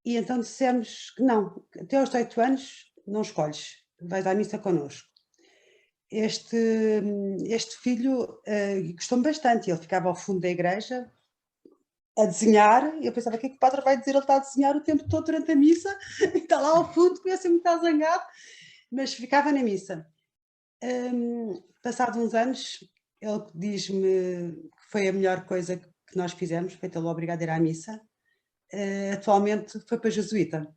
e então dissemos que não, até aos 8 anos não escolhes, vais à missa connosco. Este filho gostou-me bastante, ele ficava ao fundo da igreja a desenhar, e eu pensava, o que é que o padre vai dizer? Ele está a desenhar o tempo todo durante a missa, e está lá ao fundo, começa a me estar zangado, mas ficava na missa. Passados uns anos, ele diz-me que foi a melhor coisa que nós fizemos, foi tê-lo obrigado a ir à missa. Atualmente foi para jesuíta.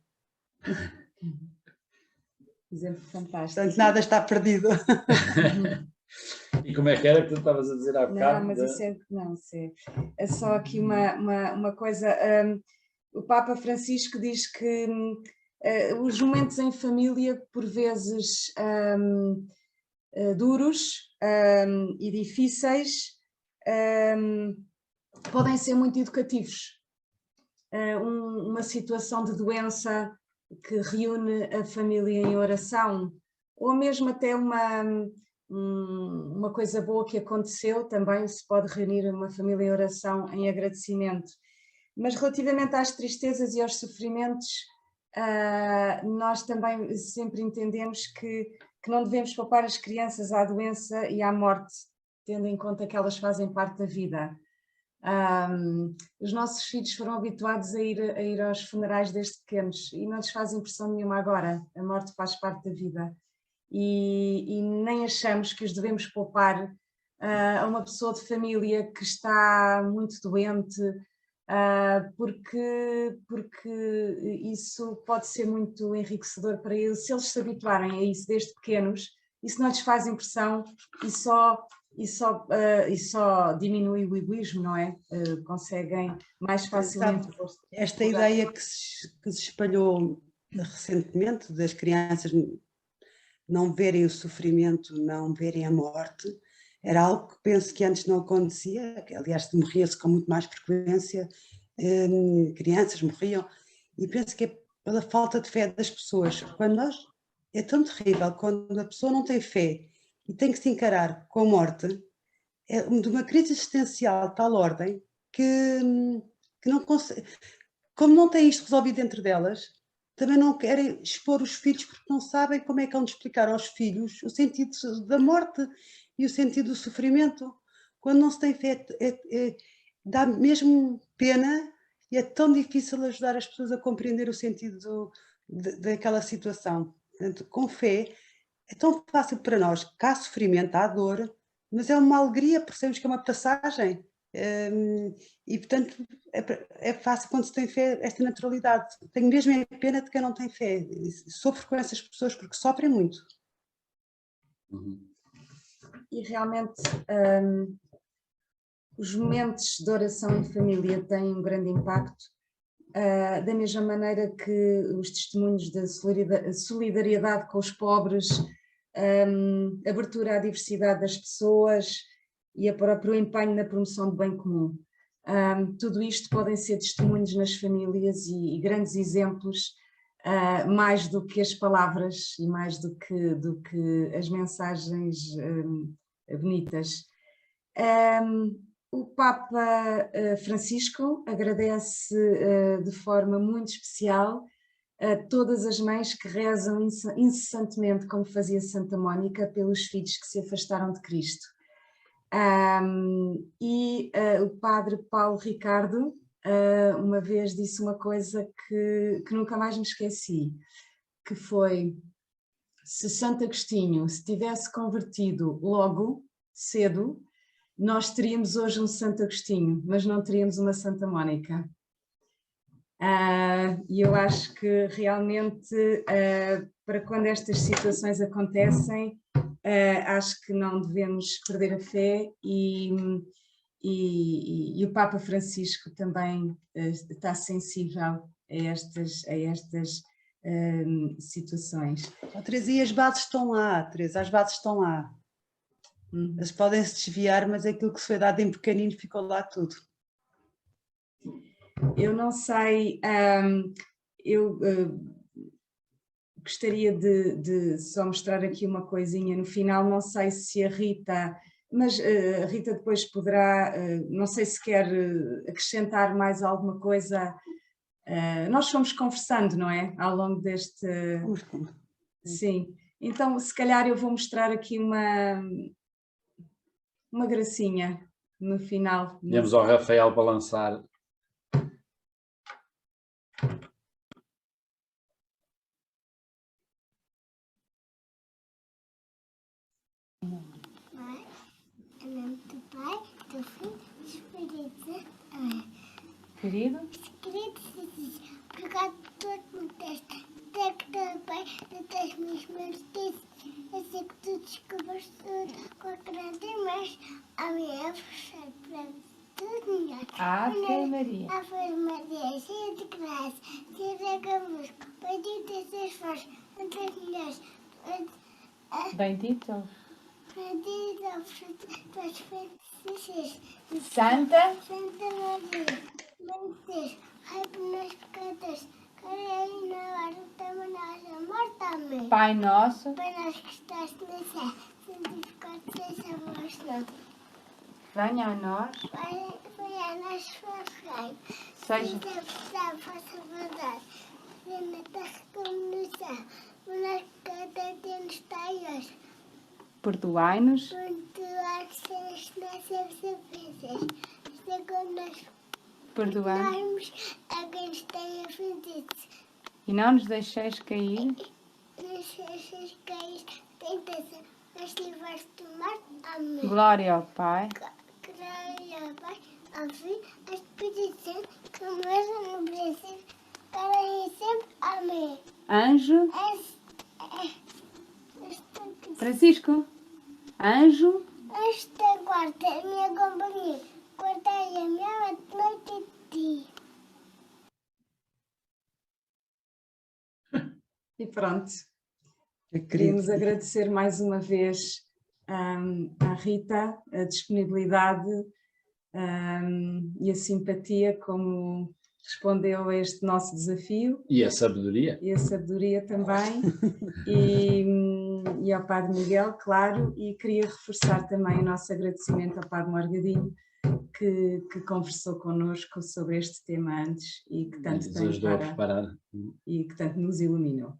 Exemplo fantástico. Portanto, nada está perdido. E como é que era que tu estavas a dizer há bocado? Não, mas é só aqui uma coisa. O Papa Francisco diz que os momentos em família, por vezes duros e difíceis, podem ser muito educativos. Uma situação de doença que reúne a família em oração, ou mesmo até uma coisa boa que aconteceu, também se pode reunir uma família em oração em agradecimento. Mas relativamente às tristezas e aos sofrimentos, nós também sempre entendemos que não devemos poupar as crianças à doença e à morte, tendo em conta que elas fazem parte da vida. Os nossos filhos foram habituados a ir aos funerais desde pequenos e não lhes faz impressão nenhuma agora, a morte faz parte da vida. E nem achamos que os devemos poupar a uma pessoa de família que está muito doente, porque isso pode ser muito enriquecedor para eles. Se eles se habituarem a isso desde pequenos, isso não lhes faz impressão e só diminui o egoísmo, não é? Conseguem mais facilmente... Esta ideia que se espalhou recentemente das crianças não verem o sofrimento, não verem a morte, era algo que penso que antes não acontecia, que, aliás morria-se com muito mais frequência, crianças morriam, e penso que é pela falta de fé das pessoas. É tão terrível quando a pessoa não tem fé e tem que se encarar com a morte, é de uma crise existencial de tal ordem que não consegue, como não têm isto resolvido dentro delas, também não querem expor os filhos porque não sabem como é que hão de explicar aos filhos o sentido da morte e o sentido do sofrimento. Quando não se tem fé, dá mesmo pena e é tão difícil ajudar as pessoas a compreender o sentido daquela situação. Portanto, com fé, é tão fácil para nós, que há sofrimento, há dor, mas é uma alegria, percebemos que é uma passagem. E portanto é fácil quando se tem fé esta naturalidade. Tenho mesmo pena de quem não tem fé, sofro com essas pessoas porque sofrem muito. E realmente os momentos de oração em família têm um grande impacto, da mesma maneira que os testemunhos da solidariedade com os pobres, abertura à diversidade das pessoas e a próprio empenho na promoção do bem comum. Tudo isto podem ser testemunhos nas famílias e grandes exemplos, mais do que as palavras e mais do que as mensagens bonitas. O Papa Francisco agradece de forma muito especial a todas as mães que rezam incessantemente, como fazia Santa Mónica, pelos filhos que se afastaram de Cristo. O padre Paulo Ricardo uma vez disse uma coisa que nunca mais me esqueci, que foi: se Santo Agostinho se tivesse convertido logo, cedo, nós teríamos hoje um Santo Agostinho, mas não teríamos uma Santa Mónica. E eu acho que realmente para quando estas situações acontecem, acho que não devemos perder a fé e o Papa Francisco também está sensível a estas situações. Oh, Teresa, e as bases estão lá, Teresa, as bases estão lá. Eles podem se desviar, mas aquilo que se foi dado em pequenino ficou lá tudo. Eu não sei, eu gostaria de só mostrar aqui uma coisinha no final, não sei se a Rita, mas a Rita depois poderá, não sei se quer acrescentar mais alguma coisa. Nós fomos conversando, não é? Ao longo deste... Sim, então se calhar eu vou mostrar aqui uma gracinha no final. Temos ao Rafael para lançar. Em nome do Pai, do Filho e do Espírito. Amém. Querido? Querido Jesus, obrigado por tudo me deste. Até que também das minhas mãos disse. Eu sei que tu descobres tudo com a grande mas a minha força para tudo melhor. Ave Maria. Ave Maria, cheia de graça, Deus é convosco. Bendita sois vós entre as mulheres. Bendito. Bendita o fruto dos vossos seios. Santa. Santa Maria, Mãe de Deus, rogai por nós pecadores, agora e na hora da nossa morte. Amém. Pai nosso. Pai nosso que estás no céu, santificado seja o vosso nome. Venha a nós. Venha a nós o vosso reino. Seja. Seja a vossa vontade, seja na terra como no céu. O nosso cada dia nos dai hoje. Perdoai-nos. Perdoar-nos as nossas ofensas, segundo nós Perdoai-nos. a quem nos tem ofendido. E não nos deixeis cair. Nos deixes cair tentação, mas livrar-te do mal. Amém. Glória ao Pai. Glória ao Pai, ao Filho, ao Espírito Santo, como era no princípio, agora e sempre. Amém. Anjo. Francisco. Anjo. Esta guarda é a minha companhia, guardai a minha noite e dia. E pronto. Queríamos agradecer mais uma vez à Rita a disponibilidade e a simpatia como respondeu a este nosso desafio. E a sabedoria. E a sabedoria também. E ao Padre Miguel, claro, e queria reforçar também o nosso agradecimento ao Padre Morgadinho, que conversou connosco sobre este tema antes e que tanto Nos ajudou a preparar. E que tanto nos iluminou.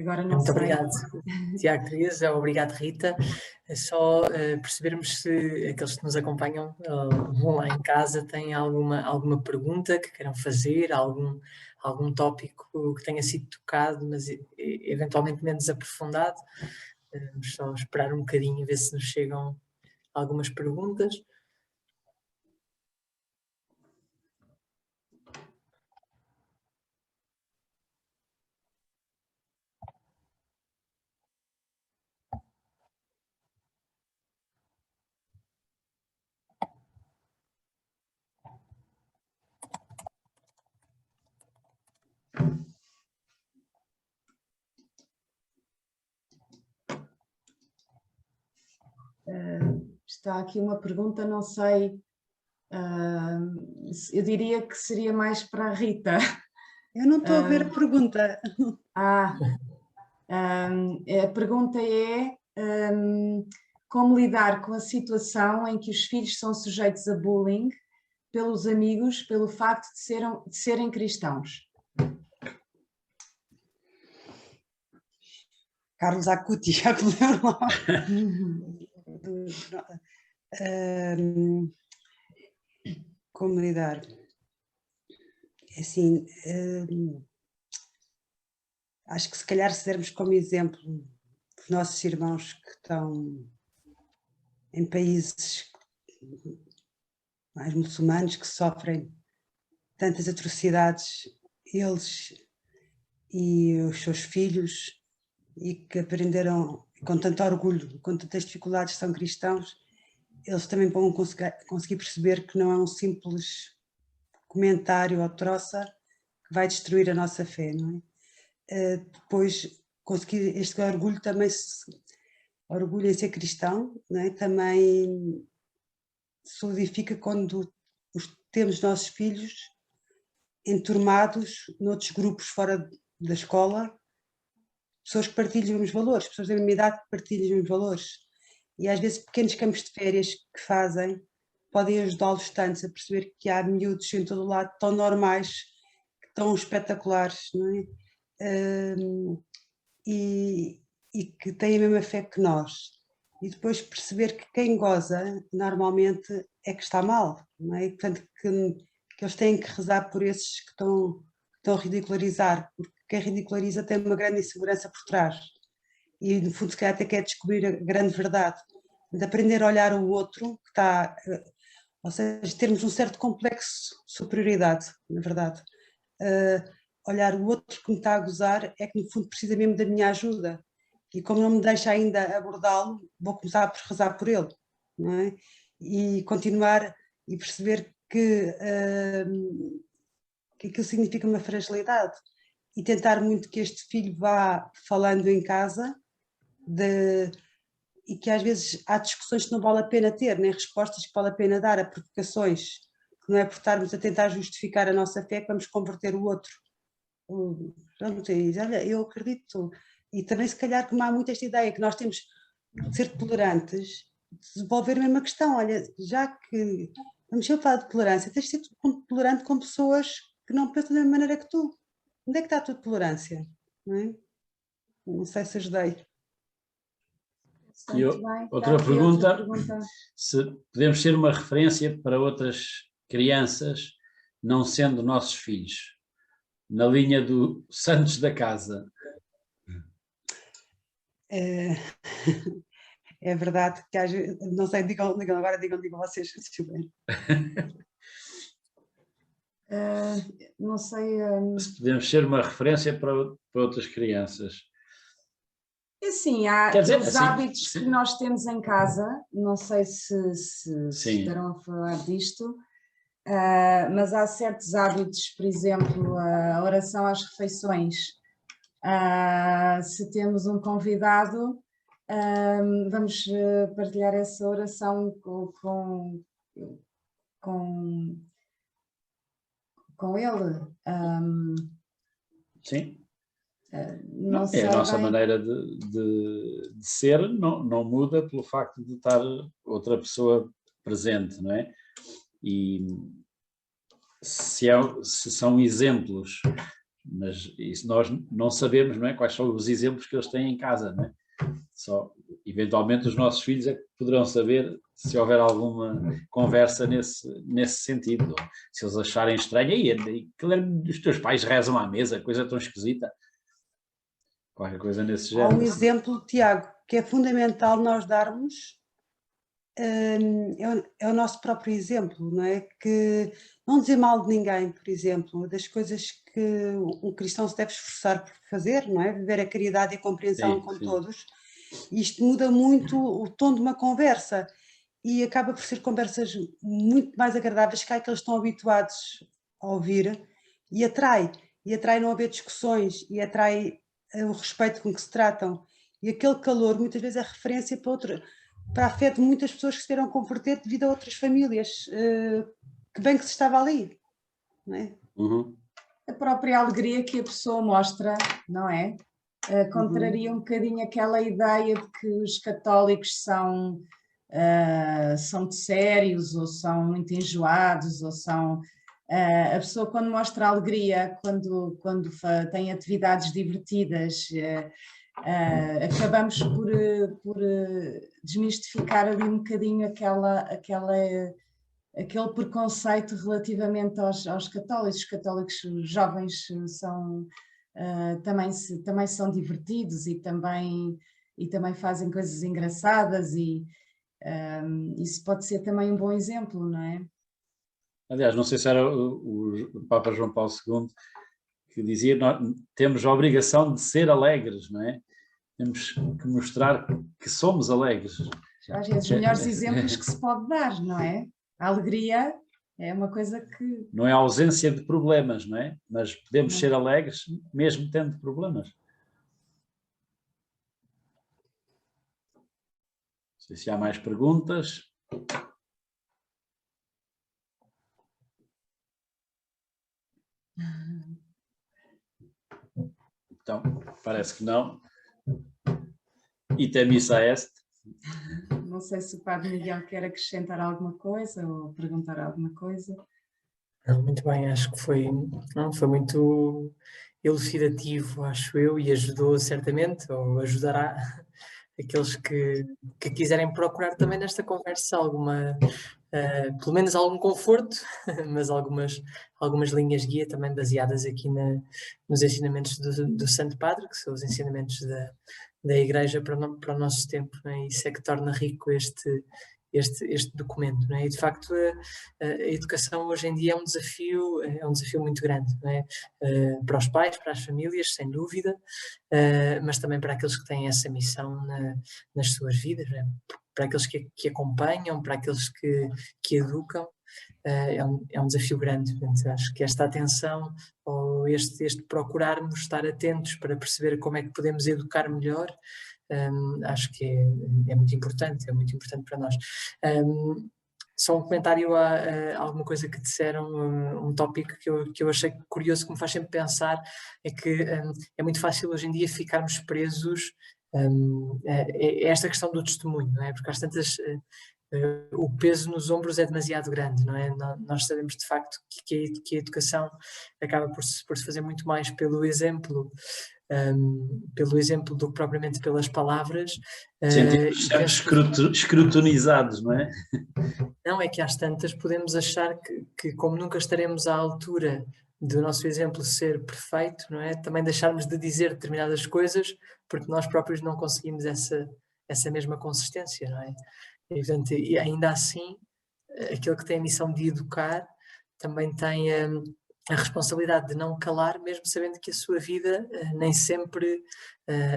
Agora não Muito sei. obrigado, Tiago, Teresa, obrigado, Rita. É só percebermos se aqueles que nos acompanham lá em casa têm alguma pergunta que queiram fazer, algum tópico que tenha sido tocado, mas eventualmente menos aprofundado. Vamos só esperar um bocadinho e ver se nos chegam algumas perguntas. Está aqui uma pergunta, não sei, eu diria que seria mais para a Rita. Eu não estou a ver a pergunta. A pergunta é como lidar com a situação em que os filhos são sujeitos a bullying pelos amigos pelo facto de serem cristãos. Carlos Acuti, já que me deram lá. Como lidar? Assim, acho que se calhar se dermos como exemplo os nossos irmãos que estão em países mais muçulmanos que sofrem tantas atrocidades, eles e os seus filhos, e que aprenderam com tanto orgulho, com tantas dificuldades, são cristãos, eles também vão conseguir perceber que não é um simples comentário ou troça que vai destruir a nossa fé, não é? Depois, conseguir este orgulho também, orgulho em ser cristão, não é? Também solidifica quando temos nossos filhos enturmados noutros grupos fora da escola, pessoas que partilham os valores, pessoas da mesma idade que partilham os valores. E às vezes pequenos campos de férias que fazem podem ajudá-los tanto a perceber que há miúdos em todo o lado tão normais, tão espetaculares, não é? E que têm a mesma fé que nós. E depois perceber que quem goza normalmente é que está mal, não é? E, portanto, que eles têm que rezar por esses que estão a ridicularizar, porque quem ridiculariza tem uma grande insegurança por trás. E no fundo se calhar até quer descobrir a grande verdade. De aprender a olhar o outro, que está, ou seja, termos um certo complexo de superioridade, na verdade. Olhar o outro que me está a gozar é que no fundo precisa mesmo da minha ajuda. E como não me deixa ainda abordá-lo, vou começar por rezar por ele, não é? E continuar e perceber que aquilo significa uma fragilidade. E tentar muito que este filho vá falando em casa e que às vezes há discussões que não vale a pena ter, nem respostas que vale a pena dar a provocações, que não é por estarmos a tentar justificar a nossa fé que vamos converter o outro. Pronto, olha, eu acredito, e também se calhar como há muito esta ideia que nós temos de ser tolerantes, desenvolver a mesma questão, olha, já que vamos sempre falar de tolerância, tens de ser tolerante com pessoas que não pensam da mesma maneira que tu. Onde é que está a tua tolerância? Não é? Não sei se ajudei. E outra pergunta, se podemos ser uma referência para outras crianças, não sendo nossos filhos, na linha do santos da casa. É verdade que às vezes, não sei, digam agora, digam vocês. Não sei. Se podemos ser uma referência para outras crianças. Assim, há aqueles hábitos que nós temos em casa, não sei se estarão a falar disto, mas há certos hábitos, por exemplo, a oração às refeições. Se temos um convidado, vamos partilhar essa oração com ele. Sim. Não sei a nossa bem. maneira de ser não muda pelo facto de estar outra pessoa presente, não é? E se são exemplos, mas isso nós não sabemos, não é? Quais são os exemplos que eles têm em casa, não é? Só, eventualmente os nossos filhos é que poderão saber se houver alguma conversa nesse sentido. Se eles acharem estranho, os teus pais rezam à mesa, coisa tão esquisita. Qualquer coisa nesse género. Há um exemplo, Tiago, que é fundamental nós darmos, é o nosso próprio exemplo, não é? Que não dizer mal de ninguém, por exemplo, das coisas que um cristão se deve esforçar por fazer, não é? Viver a caridade e a compreensão com todos. Isto muda muito o tom de uma conversa e acaba por ser conversas muito mais agradáveis que aqueles que estão habituados a ouvir e atrai não haver discussões e atrai o respeito com que se tratam e aquele calor muitas vezes é referência para a fé de muitas pessoas que se viram converter devido a outras famílias que bem que se estava ali, não é? A própria alegria que a pessoa mostra, não é? Contraria um bocadinho aquela ideia de que os católicos são de sérios ou são muito enjoados ou são... a pessoa quando mostra alegria, quando tem atividades divertidas, acabamos por desmistificar ali um bocadinho aquele preconceito relativamente aos católicos. Os católicos jovens também são divertidos e também fazem coisas engraçadas e isso pode ser também um bom exemplo, não é? Aliás, não sei se era o Papa João Paulo II que dizia: nós temos a obrigação de ser alegres, não é? temos que mostrar que somos alegres. Às vezes, os melhores exemplos que se pode dar, não é? A alegria é uma coisa que... Não é a ausência de problemas, não é? Mas podemos Não. ser alegres mesmo tendo problemas. Não sei se há mais perguntas. Então, parece que não. Item missa est. Não sei se o Padre Miguel quer acrescentar alguma coisa ou perguntar alguma coisa. Muito bem, acho que foi muito elucidativo, acho eu, e ajudou certamente, ou ajudará aqueles que quiserem procurar também nesta conversa pelo menos algum conforto, mas algumas linhas guia também baseadas aqui nos ensinamentos do Santo Padre, que são os ensinamentos da Igreja para o nosso tempo, não é? Isso é que torna rico este documento, não é? E de facto a educação hoje em dia é um desafio muito grande, não é? Para os pais, para as famílias, sem dúvida, mas também para aqueles que têm essa missão nas suas vidas, não é? Para aqueles que acompanham, para aqueles que educam, é um desafio grande. Portanto, acho que esta atenção, ou este procurarmos estar atentos para perceber como é que podemos educar melhor, acho que é muito importante para nós. Só um comentário a alguma coisa que disseram, um tópico que eu achei curioso, que me faz sempre pensar, é que é muito fácil hoje em dia ficarmos presos a esta questão do testemunho, não é? Porque às tantas o peso nos ombros é demasiado grande, não é? Nós sabemos de facto que a educação acaba por se fazer muito mais pelo exemplo do que propriamente pelas palavras. Sentimos sempre escrutinizados, não é? Não, é que às tantas podemos achar que como nunca estaremos à altura do nosso exemplo ser perfeito, não é? Também deixarmos de dizer determinadas coisas porque nós próprios não conseguimos essa mesma consistência, não é? E, portanto, e ainda assim, aquele que tem a missão de educar também tem a responsabilidade de não calar, mesmo sabendo que a sua vida nem sempre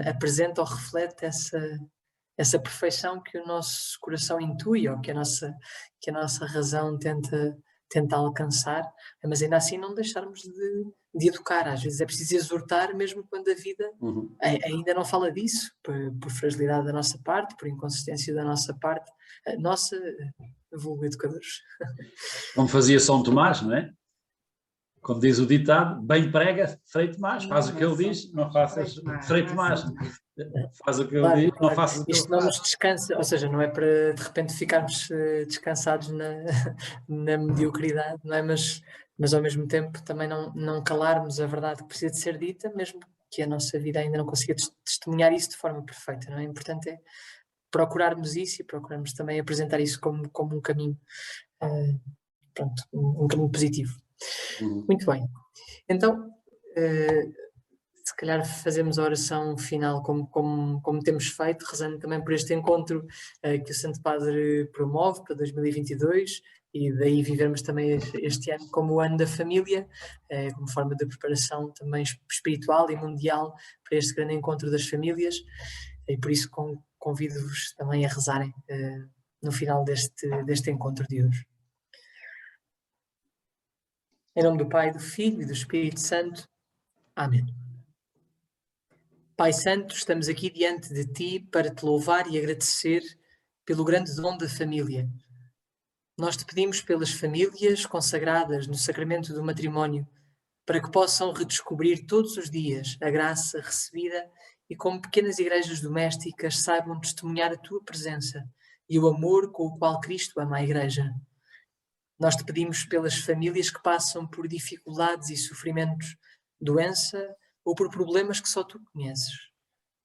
apresenta ou reflete essa perfeição que o nosso coração intui, ou que a nossa razão tenta alcançar, mas ainda assim não deixarmos de educar. Às vezes é preciso exortar, mesmo quando a vida ainda não fala disso, por fragilidade da nossa parte, por inconsistência da nossa parte, vulgo educadores. Como fazia São Tomás, não é? Como diz o ditado, bem prega, Frei Tomás, faz o que ele diz, não faças Frei Tomás. Faz o que ele diz, não faças o que ele faz. Isto não nos descansa, ou seja, não é para de repente ficarmos descansados na mediocridade, não é? Mas ao mesmo tempo também não calarmos a verdade que precisa de ser dita, mesmo que a nossa vida ainda não consiga testemunhar isso de forma perfeita, não é? O importante é procurarmos isso e procurarmos também apresentar isso como um caminho, um caminho positivo. Muito bem. Então, se calhar fazemos a oração final como temos feito, rezando também por este encontro que o Santo Padre promove para 2022 e daí vivermos também este ano como o ano da família, como forma de preparação também espiritual e mundial para este grande encontro das famílias, e por isso convido-vos também a rezarem no final deste encontro de hoje. Em nome do Pai, do Filho e do Espírito Santo. Amém. Pai Santo, estamos aqui diante de Ti para Te louvar e agradecer pelo grande dom da família. Nós Te pedimos pelas famílias consagradas no sacramento do matrimónio, para que possam redescobrir todos os dias a graça recebida e como pequenas igrejas domésticas saibam testemunhar a Tua presença e o amor com o qual Cristo ama a Igreja. Nós Te pedimos pelas famílias que passam por dificuldades e sofrimentos, doença ou por problemas que só Tu conheces,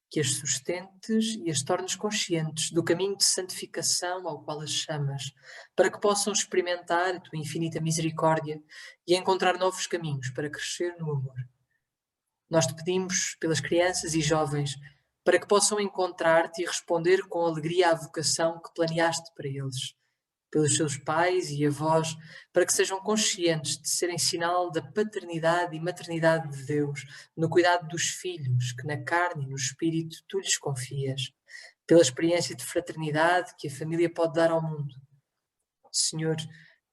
que as sustentes e as tornes conscientes do caminho de santificação ao qual as chamas, para que possam experimentar a Tua infinita misericórdia e encontrar novos caminhos para crescer no amor. Nós Te pedimos pelas crianças e jovens, para que possam encontrar-Te e responder com alegria à vocação que planeaste para eles, pelos seus pais e avós, para que sejam conscientes de serem sinal da paternidade e maternidade de Deus, no cuidado dos filhos, que na carne e no espírito tu lhes confias, pela experiência de fraternidade que a família pode dar ao mundo. Senhor,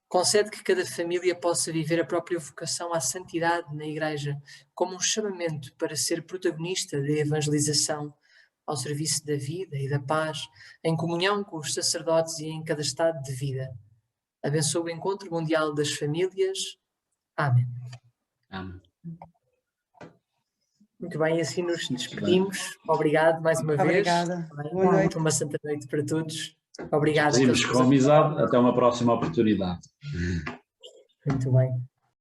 concede que cada família possa viver a própria vocação à santidade na Igreja, como um chamamento para ser protagonista da evangelização, ao serviço da vida e da paz, em comunhão com os sacerdotes e em cada estado de vida. Abençoa o Encontro Mundial das Famílias. Amém. Amém. Muito bem, assim nos despedimos. Obrigado mais uma vez. Obrigada. Boa noite. Uma santa noite para todos. Obrigado. Despedimos com amizade. Até uma próxima oportunidade. Muito bem.